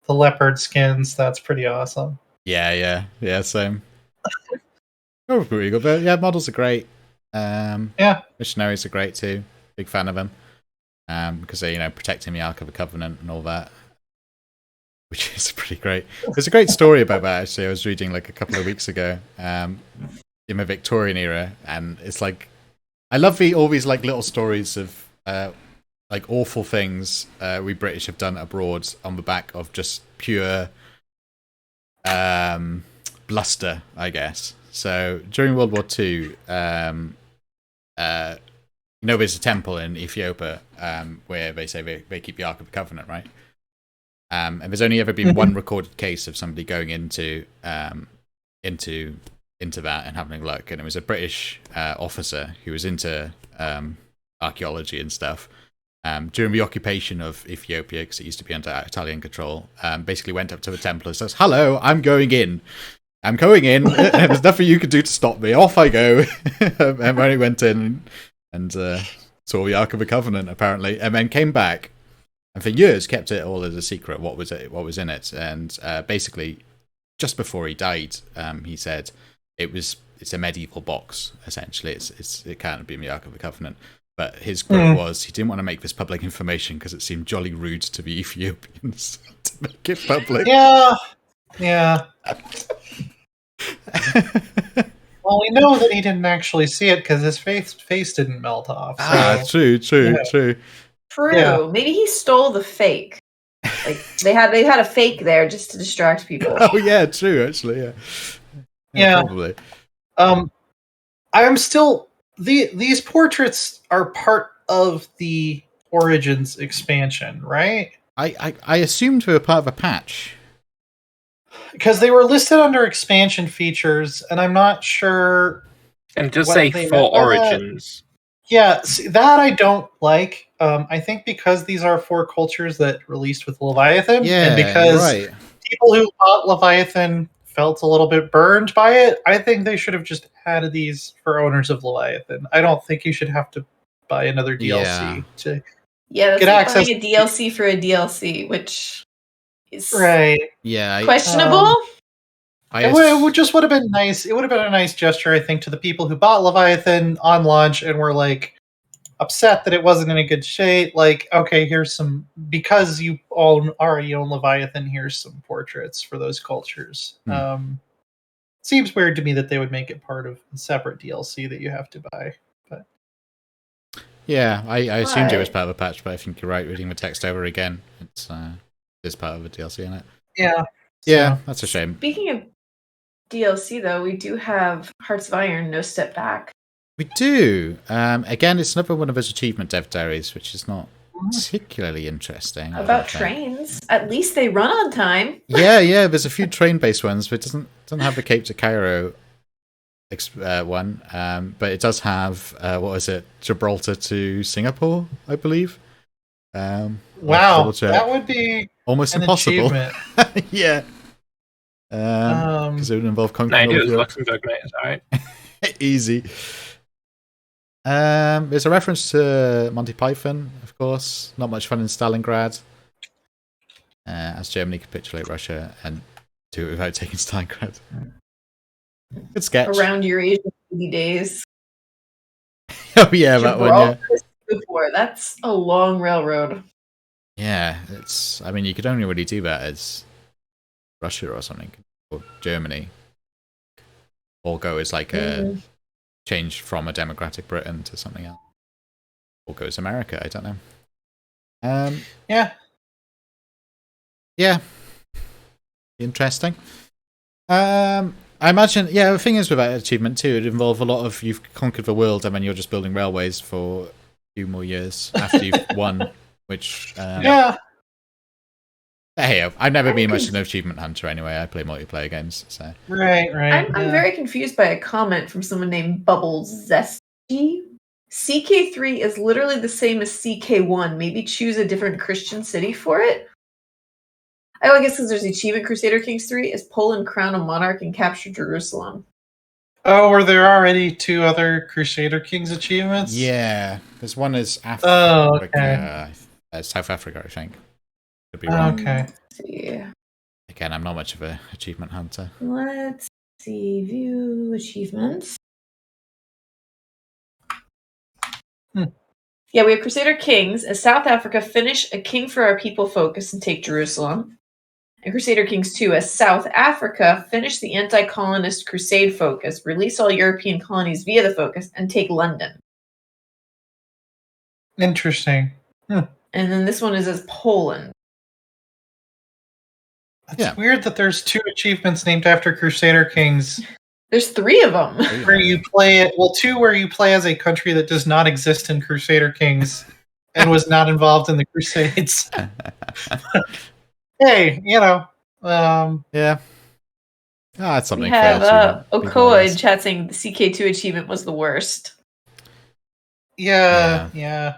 leopard skins. That's pretty awesome. Yeah. Same. Oh, pretty good. But yeah, models are great. Missionaries are great too. Big fan of them. Because they're protecting the Ark of the Covenant and all that, which is pretty great. There's a great story about that actually. I was reading like a couple of weeks ago in the Victorian era, and it's like I love all these like little stories of like awful things we British have done abroad on the back of just pure bluster, I guess. So during World War II, there's a temple in Ethiopia where they say they keep the Ark of the Covenant, right? And there's only ever been one recorded case of somebody going into that and having a look, and it was a British officer who was into archaeology and stuff. During the occupation of Ethiopia, because it used to be under Italian control, basically went up to the temple and says, "Hello, I'm going in. And there's nothing you can do to stop me. Off I go." And when he went in and saw the Ark of the Covenant, apparently, and then came back, and for years kept it all as a secret, what was in it. And basically, just before he died, he said it's a medieval box, essentially. It can't be the Ark of the Covenant. But his quote was, he didn't want to make this public information because it seemed jolly rude to the Ethiopians to make it public. Yeah. Well, we know that he didn't actually see it because his face didn't melt off. So. True. True. Yeah. Maybe he stole the fake. Like they had a fake there just to distract people. Oh yeah, true. Actually, yeah. Probably. I'm still these portraits are part of the Origins expansion, right? I assumed we were part of a patch. Because they were listed under expansion features, and I'm not sure. And just say for Origins. Yeah, see, that I don't like. I think because these are 4 cultures that released with Leviathan, and because people who bought Leviathan felt a little bit burned by it, I think they should have just added these for owners of Leviathan. I don't think you should have to buy another DLC to that's get like access. Buying a DLC for a DLC, which is Questionable. questionable. It just would have been nice. It would have been a nice gesture, I think, to the people who bought Leviathan on launch and were like upset that it wasn't in a good shape. Like, okay, here's some, because you already own Leviathan, here's some portraits for those cultures. Seems weird to me that they would make it part of a separate DLC that you have to buy. But yeah, I assumed it was part of a patch, but I think you're right. Reading the text over again, it's part of a DLC in it. Yeah, that's a shame. Speaking of DLC, though, we do have Hearts of Iron: No Step Back. We do. Again, it's another one of those achievement dev diaries, which is not particularly interesting. About trains. At least they run on time. Yeah. There's a few train-based ones, but it doesn't have the Cape to Cairo one. But it does have Gibraltar to Singapore, I believe. Wow, that would be almost impossible. Yeah. Because it would involve conquering. No, it was Luxembourg, mate. It's all right. Easy. There's a reference to Monty Python, of course. Not much fun in Stalingrad. As Germany capitulate Russia and do it without taking Stalingrad. Good sketch. Around Eurasia 80 days. Oh yeah, that one. Yeah. That's a long railroad. Yeah, I mean, you could only really do that as Russia or something, or Germany, or go as like a change from a democratic Britain to something else, or go as America. I don't know. Yeah, interesting. I imagine. Yeah, the thing is with that achievement too, it involves a lot of you've conquered the world and then you're just building railways for a few more years after you've won. Which hey, I've never been much of an achievement hunter anyway. I play multiplayer games, so right. I'm very confused by a comment from someone named Bubbles Zesty. CK3 is literally the same as CK1. Maybe choose a different Christian city for it. I guess because there's the achievement Crusader Kings 3 is Poland crown a monarch and capture Jerusalem. Oh, were there already 2 other Crusader Kings achievements? Yeah, there's one is Africa. Oh, okay. South Africa, I think. Could be wrong. Okay. Let's see. Again, I'm not much of an achievement hunter. Let's see. View achievements. Yeah, we have Crusader Kings as South Africa finish a King for Our People focus and take Jerusalem. And Crusader Kings 2 as South Africa finish the anti-colonist crusade focus, release all European colonies via the focus, and take London. Interesting. And then this one is as Poland. It's weird that there's 2 achievements named after Crusader Kings. There's 3 of them. Where you play it, 2 where you play as a country that does not exist in Crusader Kings and was not involved in the Crusades. Hey, yeah. That's something. We have Okoa in chat saying the CK2 achievement was the worst. Yeah.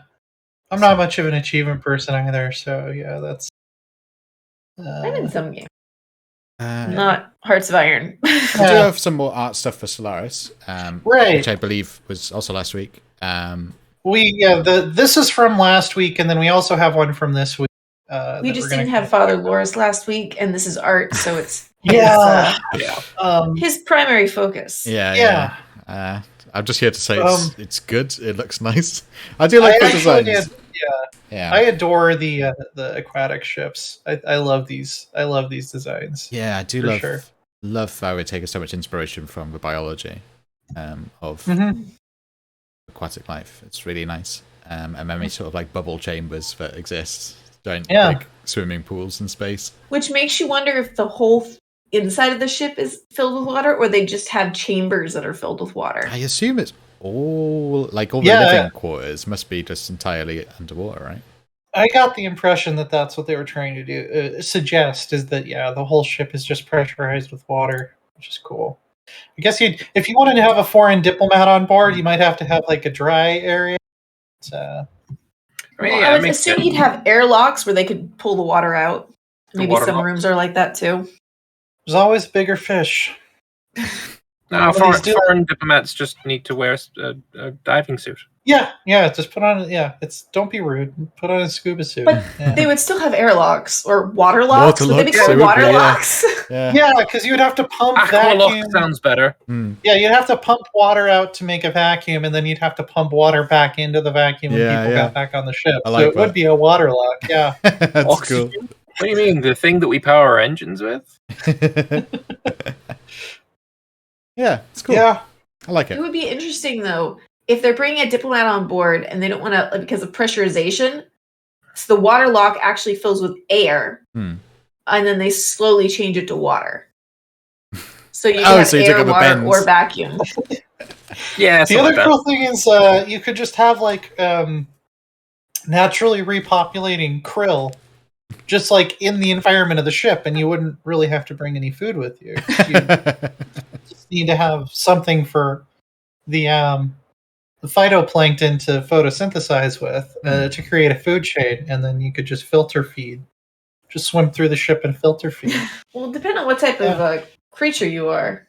I'm not much of an achievement person either, so yeah, that's. I'm in some games. Not Hearts of Iron. We do have some more art stuff for Solaris, right? Which I believe was also last week. This is from last week, and then we also have one from this week. We just didn't have Father Loris last week, and this is art, so it's his primary focus. Yeah. I'm just here to say it's good. It looks nice. I do like the designs. I adore the aquatic ships. I love these. I love these designs. Yeah, I do love how it takes so much inspiration from the biology. of aquatic life. It's really nice. And many sort of like bubble chambers that exist. Giant big swimming pools in space. Which makes you wonder if the whole inside of the ship is filled with water, or they just have chambers that are filled with water. I assume it's all the living quarters must be just entirely underwater, right? I got the impression that that's what they were trying to do. Suggest is that the whole ship is just pressurized with water, which is cool. I guess if you wanted to have a foreign diplomat on board, you might have to have like a dry area. I would assume you'd have airlocks where they could pull the water out. Maybe some rooms are like that too. There's always bigger fish. No, foreign diplomats just need to wear a diving suit. Yeah, just put on don't be rude. Put on a scuba suit. But they would still have airlocks or water locks. Would they be called water locks? Yeah, because you would have to pump vacuum. Sounds better. Yeah, you'd have to pump water out to make a vacuum, and then you'd have to pump water back into the vacuum when people got back on the ship. So it would be a water lock, yeah. That's cool. What do you mean? The thing that we power our engines with? Yeah, it's cool. Yeah. I like it. It would be interesting, though, if they're bringing a diplomat on board and they don't want to, because of pressurization, so the water lock actually fills with air, and then they slowly change it to water. So you can have air, water, or vacuum. Yeah. The other cool thing is you could just have like naturally repopulating krill just like in the environment of the ship, and you wouldn't really have to bring any food with you. You just need to have something for the phytoplankton to photosynthesize with to create a food chain, and then you could just filter feed. Just swim through the ship and filter feed. Well, depending on what type of creature you are.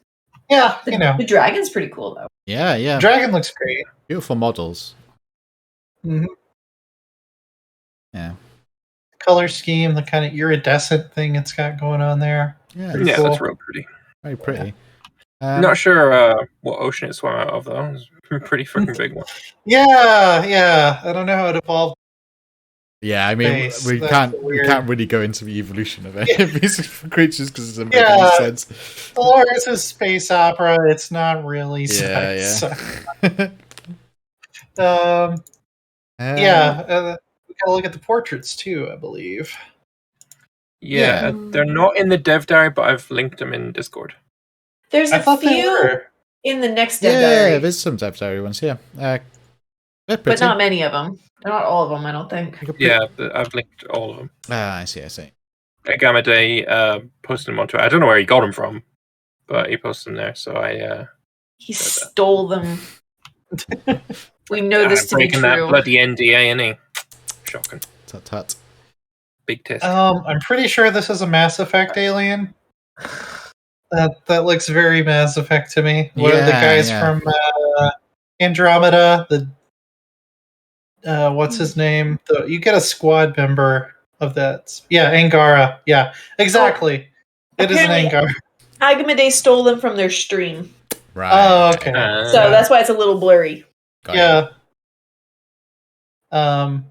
Yeah, the dragon's pretty cool though. Yeah. Dragon looks great. Beautiful models. Mm-hmm. Yeah. Color scheme, the kind of iridescent thing it's got going on there. Yeah, cool. That's real pretty. Very pretty. Not sure what ocean it swam out of though. It's a pretty freaking big one. Yeah. I don't know how it evolved. Yeah, I mean, we can't really go into the evolution of these creatures because it doesn't make any sense. Dolores is space opera. It's not really science. We gotta look at the portraits too, I believe. Yeah, they're not in the dev diary, but I've linked them in Discord. There's a few in the next dev diary. Yeah, there's some dev diary ones. Yeah, but not many of them. They're not all of them, I don't think. Yeah, I've linked all of them. I see. Gamma Day posted them onto it. I don't know where he got them from, but he posted them there. So he stole them. We know this to be true. Breaking that bloody NDA, isn't he? Shocking. Tut. Big test. I'm pretty sure this is a Mass Effect alien. That looks very Mass Effect to me. What are the guys from Andromeda? What's his name? You get a squad member of that. Yeah, Angara. Yeah, exactly. It is an Angara. Agamede stole them from their stream. Right. Oh, okay. So that's why it's a little blurry. Yeah. Do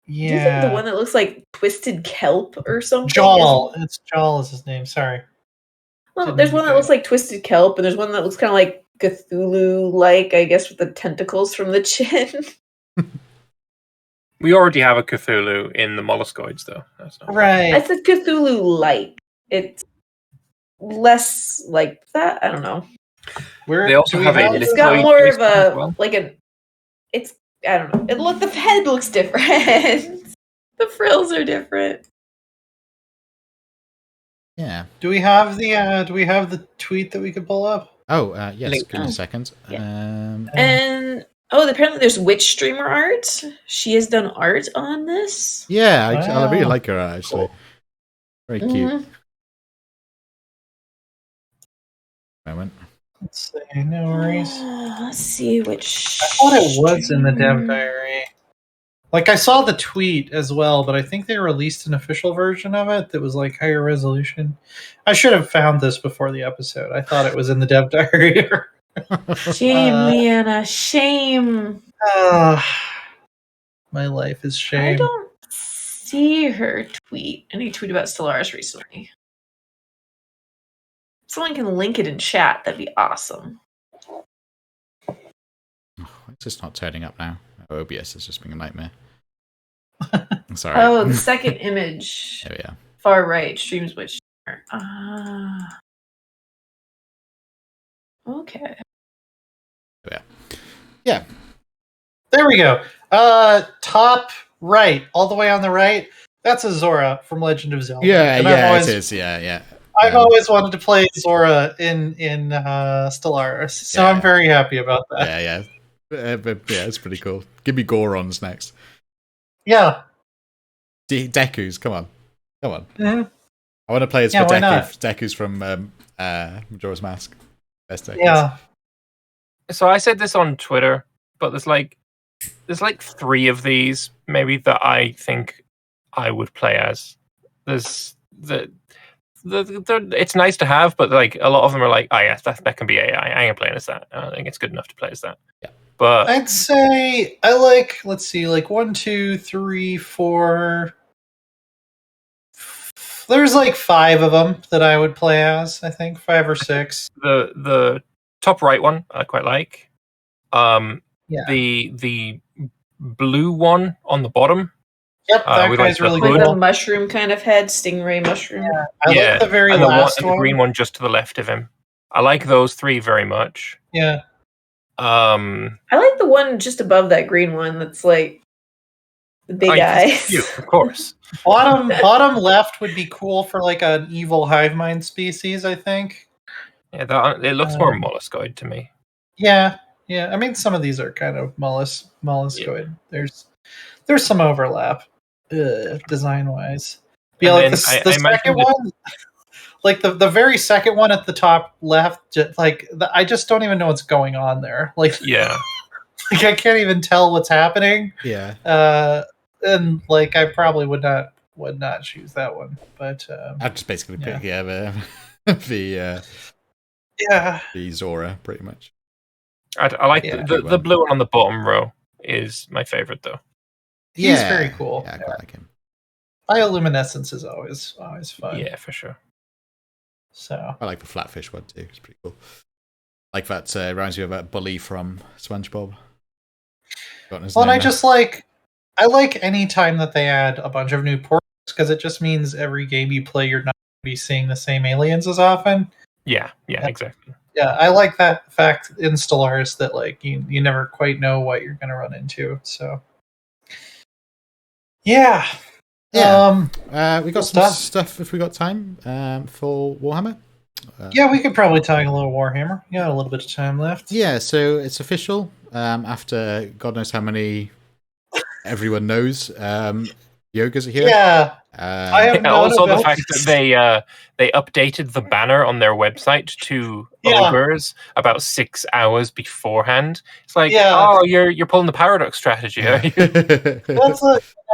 you think the one that looks like twisted kelp or something? Jawl. It's Jawl is his name. Sorry. Well, there's one that looks like twisted kelp, and there's one that looks kind of like Cthulhu-like, I guess, with the tentacles from the chin. We already have a Cthulhu in the molluscoids, though. Right. I said Cthulhu-like. It's less like that. I don't know. They also have a. It's got more of a It's. I don't know. The head looks different. The frills are different. Yeah. Do we have the tweet that we could pull up? Oh, yes. Give me a second. Yeah. And apparently there's witch streamer art. She has done art on this. Yeah, I really like her actually. Cool. Very cute. Mm-hmm. Moment. Let's see. No worries. Let's see which. I thought it was in the dev diary. Like I saw the tweet as well, but I think they released an official version of it that was like higher resolution. I should have found this before the episode. I thought it was in the dev diary. Shame, Leanna. Shame. My life is shame. I don't see her tweet. Any tweet about Stellaris recently. someone can link it in chat, that'd be awesome. It's just not turning up now. OBS is just being a nightmare. Sorry. Oh, the second image. Oh yeah. Far right, streams which. Okay. Yeah. Yeah. There we go. Top right, all the way on the right. That's a Zora from Legend of Zelda. Yeah, it is. Yeah. I've always wanted to play Zora in Stellaris, so I'm very happy about that. Yeah. It's pretty cool. Give me Gorons next. Yeah. Deku's, come on. Mm-hmm. I want to play as for Deku's from Majora's Mask. Best Deku. Yeah. So I said this on Twitter, but there's like 3 of these maybe that I think I would play as. There's it's nice to have, but like a lot of them are like, oh yes, that can be AI. I ain't playing as that. I don't think it's good enough to play as that. Yeah. But I'd say I like, let's see, like 1, 2, 3, 4. There's like 5 of them that I would play as, I think 5 or 6. The top right one I quite like. Yeah. The blue one on the bottom. Yep, that guy's really cool. With the mushroom kind of head, stingray mushroom. Yeah, I like the very last one. The green one just to the left of him. I like those 3 very much. Yeah. I like the one just above that green one that's like the big eyes. Cute, of course. Bottom left would be cool for like an evil hive mind species, I think. Yeah, it looks more molluscoid to me. Yeah. I mean, some of these are kind of molluscoid. Yeah. There's some overlap, design wise. Yeah, like the second one, like the very second one at the top left, I just don't even know what's going on there. Like, yeah, like I can't even tell what's happening. Yeah. And like I probably would not choose that one, but I'd just basically pick the Zora pretty much. I like the blue one on the bottom row is my favorite though. He's very cool. Yeah, I quite like him. Bioluminescence is always fun. Yeah, for sure. So I like the flatfish one too. It's pretty cool. Like that reminds you of that bully from SpongeBob. And I like any time that they add a bunch of new ports because it just means every game you play you're not going to be seeing the same aliens as often. Yeah, exactly. Yeah, I like that fact in Stellaris that like you never quite know what you're going to run into. So yeah. We got some stuff if we got time for Warhammer. Yeah, we could probably talk a little Warhammer. You got a little bit of time left. Yeah, so it's official. After God knows how many everyone knows, Yogas are here. Yeah. I have also the fact that they updated the banner on their website to ogres about 6 hours beforehand. It's like, oh, you're pulling the Paradox strategy, are you? That's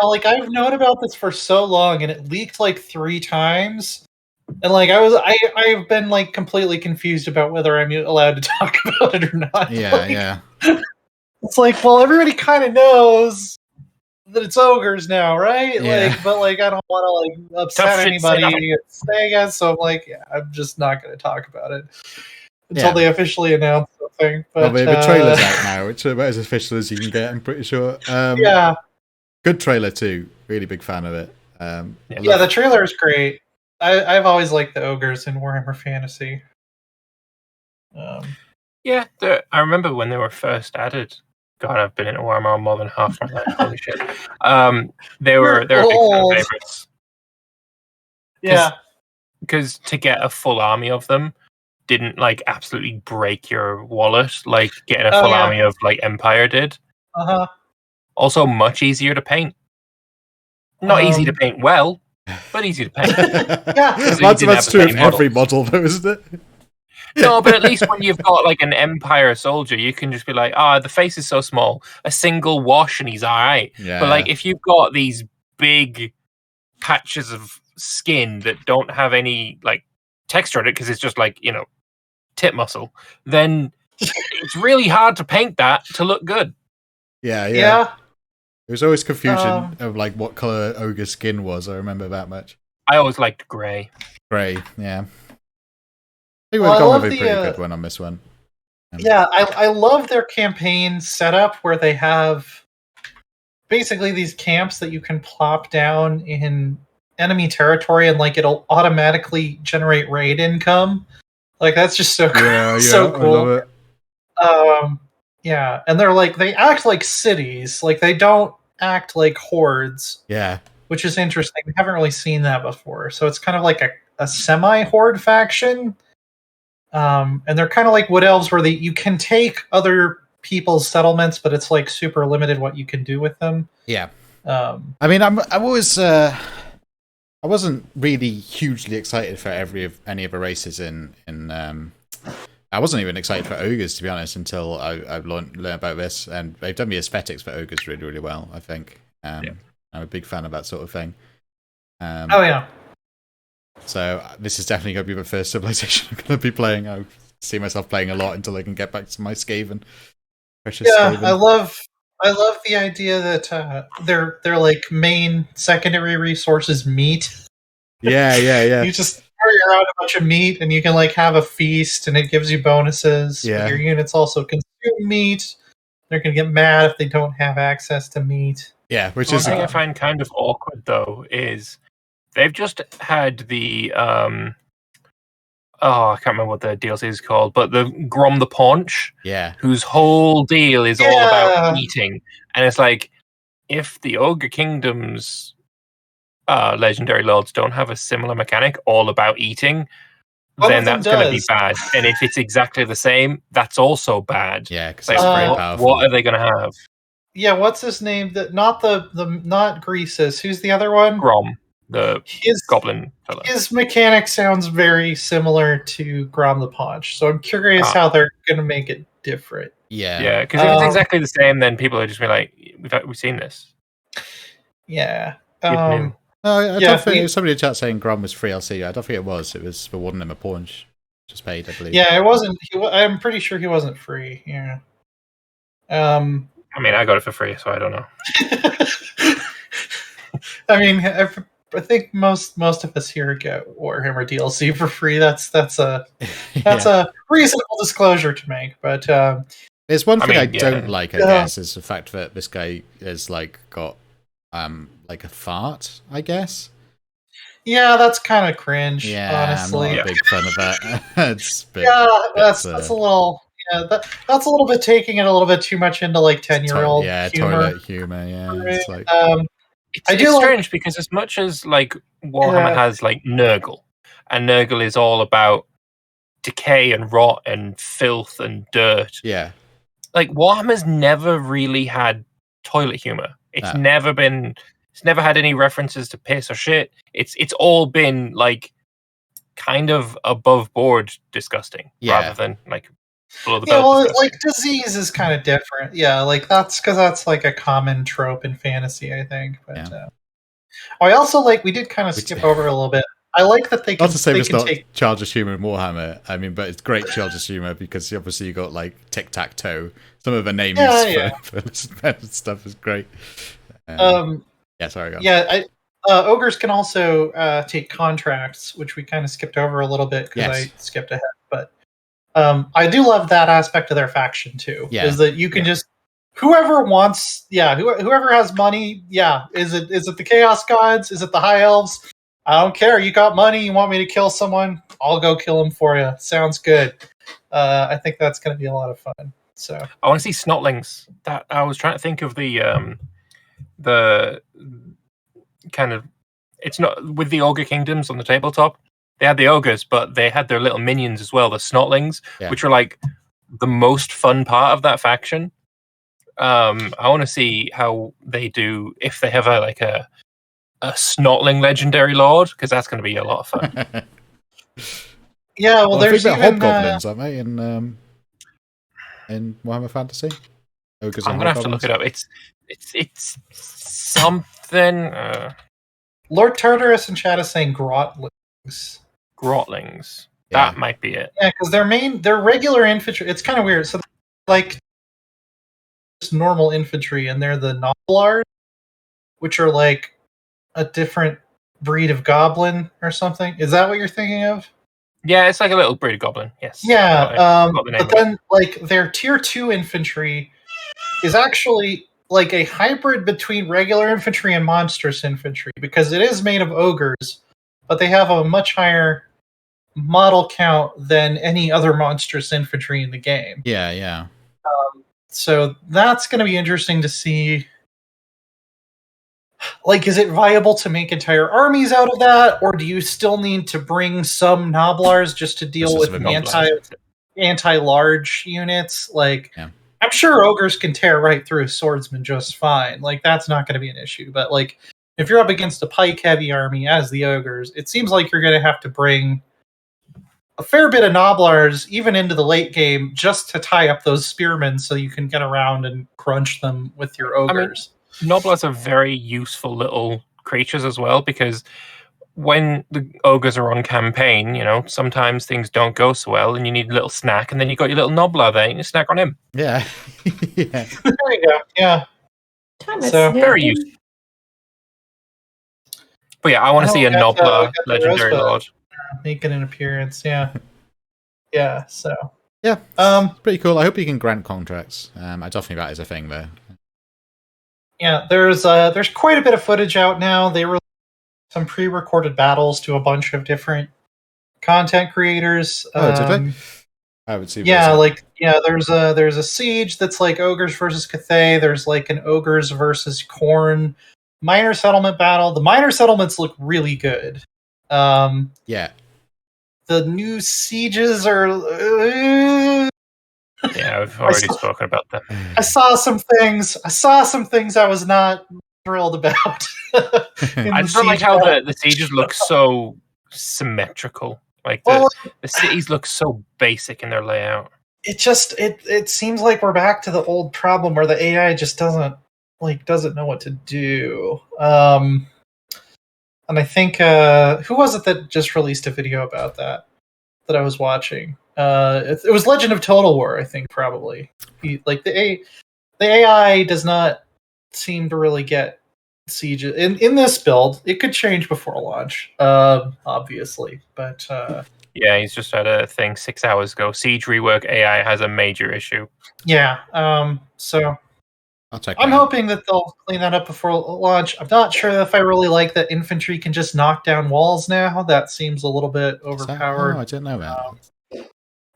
like I've known about this for so long, and it leaked like 3 times, and like I've been like completely confused about whether I'm allowed to talk about it or not. Yeah. It's like, well, everybody kind of knows that it's ogres now, right? Yeah. Like, but like I don't want to like upset anybody saying it, so I'm like, I'm just not going to talk about it until they officially announce something. But the trailer's out now, which is about as official as you can get, I'm pretty sure. Good trailer too. Really big fan of it. The trailer is great. I've always liked the ogres in Warhammer Fantasy. I remember when they were first added. God, I've been in Warhammer more than half my life. Holy shit! They were big fan favorites. Yeah, because to get a full army of them didn't like absolutely break your wallet like getting a full army of like Empire did. Also, much easier to paint. Not easy to paint well, but easy to paint. That's true of every model, though, isn't it? No, but at least when you've got like an Empire soldier, you can just be like, the face is so small. A single wash and he's all right. Yeah. But like if you've got these big patches of skin that don't have any like texture on it because it's just like, tit muscle, then it's really hard to paint that to look good. Yeah. There was always confusion of like what color ogre skin was. I remember that much. I always liked grey. Grey, yeah. think we've gone with a pretty good one on this one. Yeah, I love their campaign setup where they have basically these camps that you can plop down in enemy territory and like it'll automatically generate raid income. Like that's just so so cool. I love it. Yeah, and they're like they act like cities, like they don't act like hordes. Yeah, which is interesting. We haven't really seen that before, so it's kind of like a semi-horde faction. And they're kind of like Wood Elves, where you can take other people's settlements, but it's like super limited what you can do with them. Yeah. I mean, I wasn't really hugely excited for any of the races in. I wasn't even excited for ogres, to be honest, until I learned about this, and they've done the aesthetics for ogres really, really well. I think. I'm a big fan of that sort of thing. Oh yeah. So this is definitely going to be the first civilization I'm going to be playing. I see myself playing a lot until I can get back to my Skaven. Precious Skaven. I love the idea that their like main secondary resource is meat. Yeah. You just carry around a bunch of meat, and you can like have a feast, and it gives you bonuses. Yeah. But your units also consume meat. They're going to get mad if they don't have access to meat. Yeah, which One is thing I find kind of awkward though is they've just had the I can't remember what the DLC is called, but the Grom the Paunch, whose whole deal is all about eating, and it's like if the Ogre Kingdom's legendary lords don't have a similar mechanic all about eating, then that's going to be bad. And if it's exactly the same, that's also bad. Yeah, because it's very powerful. What are they going to have? Yeah, what's his name? Not Greasus. Who's the other one? Grom, the goblin fella. His mechanic sounds very similar to Grom the Paunch, so I'm curious how they're going to make it different. Yeah, because if it's exactly the same, then people are just be like, "We've seen this." Yeah. No, I don't think somebody in chat saying Grom was free LC. I don't think it was. It was for Warden and a Paunch. Just paid, I believe. Yeah, it wasn't. I'm pretty sure he wasn't free. Yeah. I mean, I got it for free, so I don't know. I mean, I think most of us here get Warhammer DLC for free. That's a reasonable disclosure to make. But there's one thing I don't like, I guess, is the fact that this guy is like got like a fart, I guess. Yeah, that's kind of cringe. Yeah, honestly, I'm not a big fan of that. That's a little. Yeah, that's a little bit taking it a little bit too much into like 10-year-old humor. Toilet humor. Yeah, it's like it's strange because as much as like Warhammer has like Nurgle, and Nurgle is all about decay and rot and filth and dirt. Yeah, like Warhammer's never really had toilet humor. It's never had any references to piss or shit. It's all been like kind of above board disgusting rather than like below the belt. Well, like disease is kind of different. Yeah, like that's because that's like a common trope in fantasy, I think. But I also like we did kind of skip over a little bit. I like that they can. Not to say it's not childish humor in Warhammer. I mean, but it's great childish humor because obviously you got like tic tac toe. Some of the names for stuff is great. Sorry. Go on. Yeah, ogres can also take contracts, which we kind of skipped over a little bit because I skipped ahead. But I do love that aspect of their faction too. Yeah. Is that you can just whoever wants, whoever has money, Is it the Chaos Gods? Is it the High Elves? I don't care. You got money. You want me to kill someone? I'll go kill him for you. Sounds good. I think that's going to be a lot of fun. So I want to see Snotlings. That I was trying to think of the kind of, it's not with the Ogre Kingdoms on the tabletop. They had the ogres, but they had their little minions as well, the Snotlings, which are like the most fun part of that faction. I want to see how they do if they have a Snotling legendary lord, because that's going to be a lot of fun. Well, there's even hobgoblins, aren't they, in Warhammer Fantasy? Ogres. I'm going to have to look it up. It's something. Lord Tartarus in chat is saying Grotlings. Grotlings. That might be it. Yeah, because their regular infantry. It's kind of weird. So like just normal infantry, and they're the Noblars, which are like a different breed of goblin or something. Is that what you're thinking of? Yeah, it's like a little breed goblin. Yes. Yeah, but then like their tier 2 infantry is actually like a hybrid between regular infantry and monstrous infantry, because it is made of ogres, but they have a much higher model count than any other monstrous infantry in the game. Yeah. So that's going to be interesting to see. Like, is it viable to make entire armies out of that, or do you still need to bring some Noblars just to deal with the anti-large units? Like, yeah. I'm sure ogres can tear right through a swordsman just fine. Like, that's not going to be an issue. But like, if you're up against a pike-heavy army as the ogres, it seems like you're going to have to bring a fair bit of Noblars, even into the late game, just to tie up those spearmen so you can get around and crunch them with your ogres. Noblars are very useful little creatures as well, because when the ogres are on campaign, sometimes things don't go so well and you need a little snack, and then you got your little Noblar there and you can snack on him. Yeah. Yeah. There you go. Yeah. So very useful. But yeah, I want to see a Noblar Legendary Lord. Making an appearance, yeah. Yeah, so. Yeah, it's pretty cool. I hope you can grant contracts. I definitely think that is a thing there. Yeah, there's quite a bit of footage out now. They released some pre-recorded battles to a bunch of different content creators. Did they? I would see. Yeah, there's a siege that's like ogres versus Cathay. There's like an ogres versus Khorne minor settlement battle. The minor settlements look really good. Yeah. The new sieges are. Yeah, I've already spoken about them. I saw some things I was not thrilled about. I just don't like how the sieges look so symmetrical. Like the cities look so basic in their layout. It seems like we're back to the old problem where the AI just doesn't know what to do. And I think who was it that just released a video about that I was watching? It was Legend of Total War, I think, probably. The AI does not seem to really get siege in this build. It could change before launch, obviously, but yeah, he's just had a thing 6 hours ago. Siege rework AI has a major issue. Yeah, so I'm hoping that they'll clean that up before launch. I'm not sure if I really like that infantry can just knock down walls now. That seems a little bit overpowered. I didn't know that.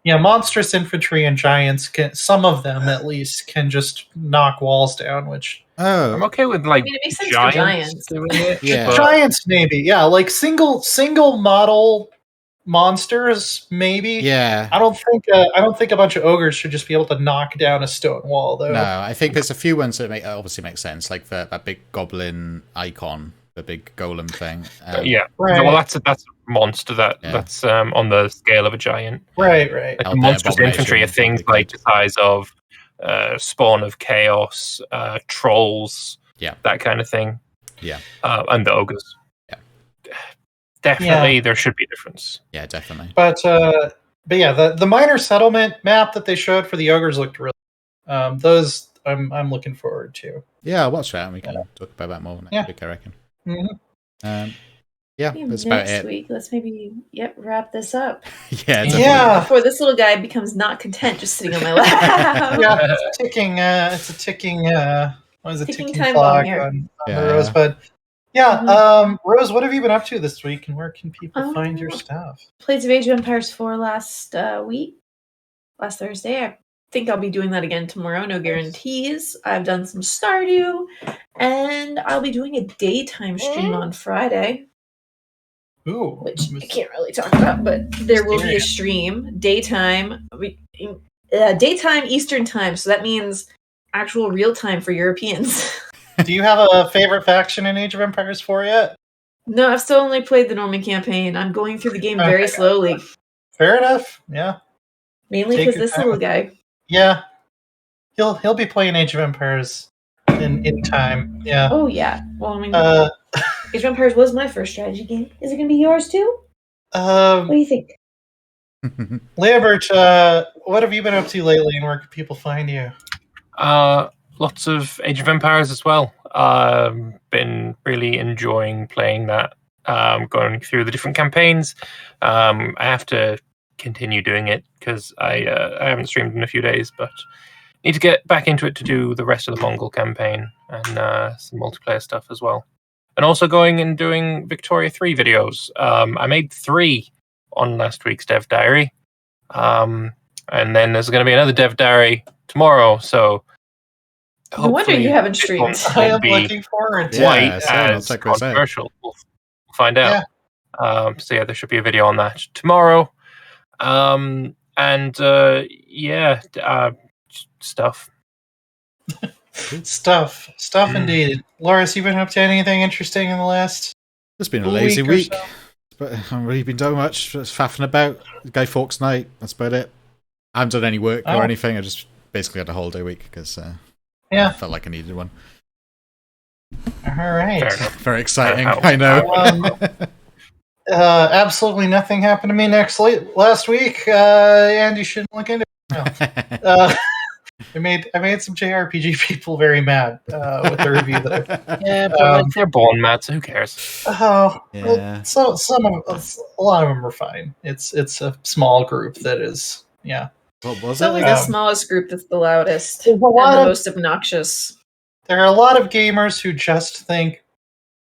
Yeah, monstrous infantry and giants some of them at least can just knock walls down, which I'm okay with it makes sense for giants doing it. Yeah. Giants maybe. Yeah, like single model monsters maybe. Yeah. I don't think a bunch of ogres should just be able to knock down a stone wall though. No, I think there's a few ones that obviously make sense, like that big goblin icon, the big golem thing. Yeah, right. Well, that's a monster that's on the scale of a giant. Right. Like the monstrous infantry are things like the size of Spawn of Chaos, trolls, that kind of thing. Yeah, and the ogres. Definitely, there should be a difference. Yeah, definitely. But yeah, the minor settlement map that they showed for the ogres looked really. Those I'm looking forward to. Yeah, I'll watch that, and we can talk about that more next week, I reckon. Mm-hmm. That's about it. Next week, let's maybe wrap this up. Yeah. Before this little guy becomes not content, just sitting on my lap. Yeah, it's a ticking. What is it? Ticking time clock bomb here. on the Rosebud. Yeah, Rose, what have you been up to this week, and where can people find your stuff? Played Age of Empires 4 last Thursday. I think I'll be doing that again tomorrow. No guarantees. I've done some Stardew, and I'll be doing a daytime stream on Friday. Ooh, which I can't really talk about, but there will be a stream daytime Eastern time. So that means actual real time for Europeans. Do you have a favorite faction in Age of Empires 4 yet? No, I've still only played the Norman campaign. I'm going through the game very slowly. Fair enough. Yeah. Mainly because this little guy. Yeah. He'll be playing Age of Empires in time. Yeah. Oh yeah. Well, I mean, Age of Empires was my first strategy game. Is it going to be yours too? What do you think? Lambert, what have you been up to lately, and where can people find you? Lots of Age of Empires as well. Been really enjoying playing that. going through the different campaigns. I have to continue doing it because I haven't streamed in a few days, but need to get back into it to do the rest of the Mongol campaign and some multiplayer stuff as well. And also going and doing Victoria 3 videos. I made 3 on last week's Dev Diary. And then there's going to be another Dev Diary tomorrow, so no wonder you haven't streamed. I am looking forward to it. As controversial. We'll find out. Yeah. So yeah, there should be a video on that tomorrow. Stuff. Stuff indeed. Loris, you been up to anything interesting in the last? It's been a lazy week. But I haven't really been doing much. Just faffing about. Guy Fawkes night. That's about it. I haven't done any work or anything. I just basically had a holiday week because I felt like I needed one. All right. Very exciting. I know. Absolutely nothing happened to me last week, and you shouldn't look into it. No. I made some JRPG people very mad with the review that but they're born mad, so who cares? Oh, yeah. So a lot of them are fine. It's a small group that is, yeah. What was it? Always the smallest group that's the loudest and the most obnoxious. There are a lot of gamers who just think,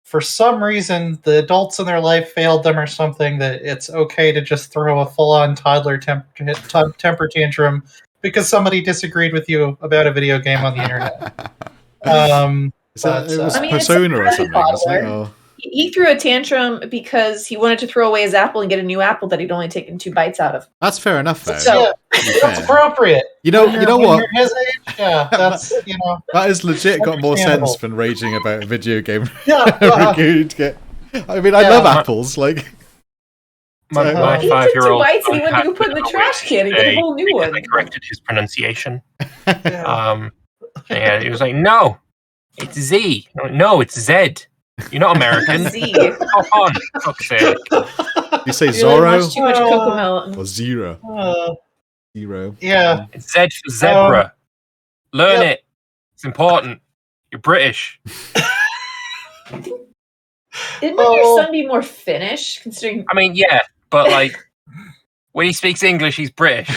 for some reason, the adults in their life failed them or something, that it's okay to just throw a full-on toddler temper tantrum because somebody disagreed with you about a video game on the internet. It was Persona or something, wasn't it? He threw a tantrum because he wanted to throw away his apple and get a new apple that he'd only taken 2 bites out of. That's fair enough, though. So, that's appropriate. You know what? You're his age, that's, that is legit got more sense than raging about a video game. Yeah. Good. I mean, I love apples, like... My 5-year-old... He took 2 bites and he went to go put in the trash can and get a whole new one. I corrected his pronunciation. And he was like, no, it's Z. No, it's Z. You're not American. Z. Come on, for fuck's sake. You say Zorro? Too much Cocomelon. Or Zero? Zero. Yeah. It's Z for zebra. Learn it. It's important. You're British. Didn't your son be more Finnish, considering... I mean, yeah, but like, when he speaks English, he's British.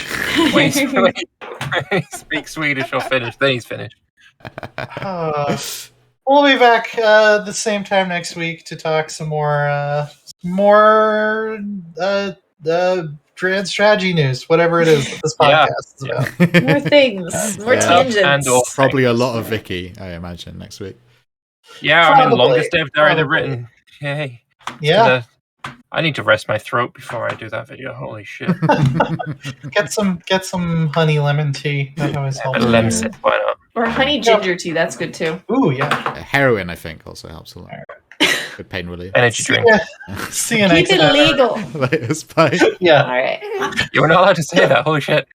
When he speaks Swedish or Finnish, then he's Finnish. We'll be back the same time next week to talk some more grand strategy news, whatever it is that this podcast is about. More things, more tangents. And probably a lot of Vicky, I imagine, next week. Yeah, I mean, longest Dev Diary they've written. Yay. Yeah. I need to rest my throat before I do that video. Holy shit. Get some honey lemon tea. That always helps. Lemon, why not? Or honey ginger tea, that's good too. Ooh, yeah. Heroin, I think, also helps a lot. Good pain relief. Energy drink. See you next time. time. Keep it legal. Bye. Yeah. All right. You were not allowed to say that. Holy shit.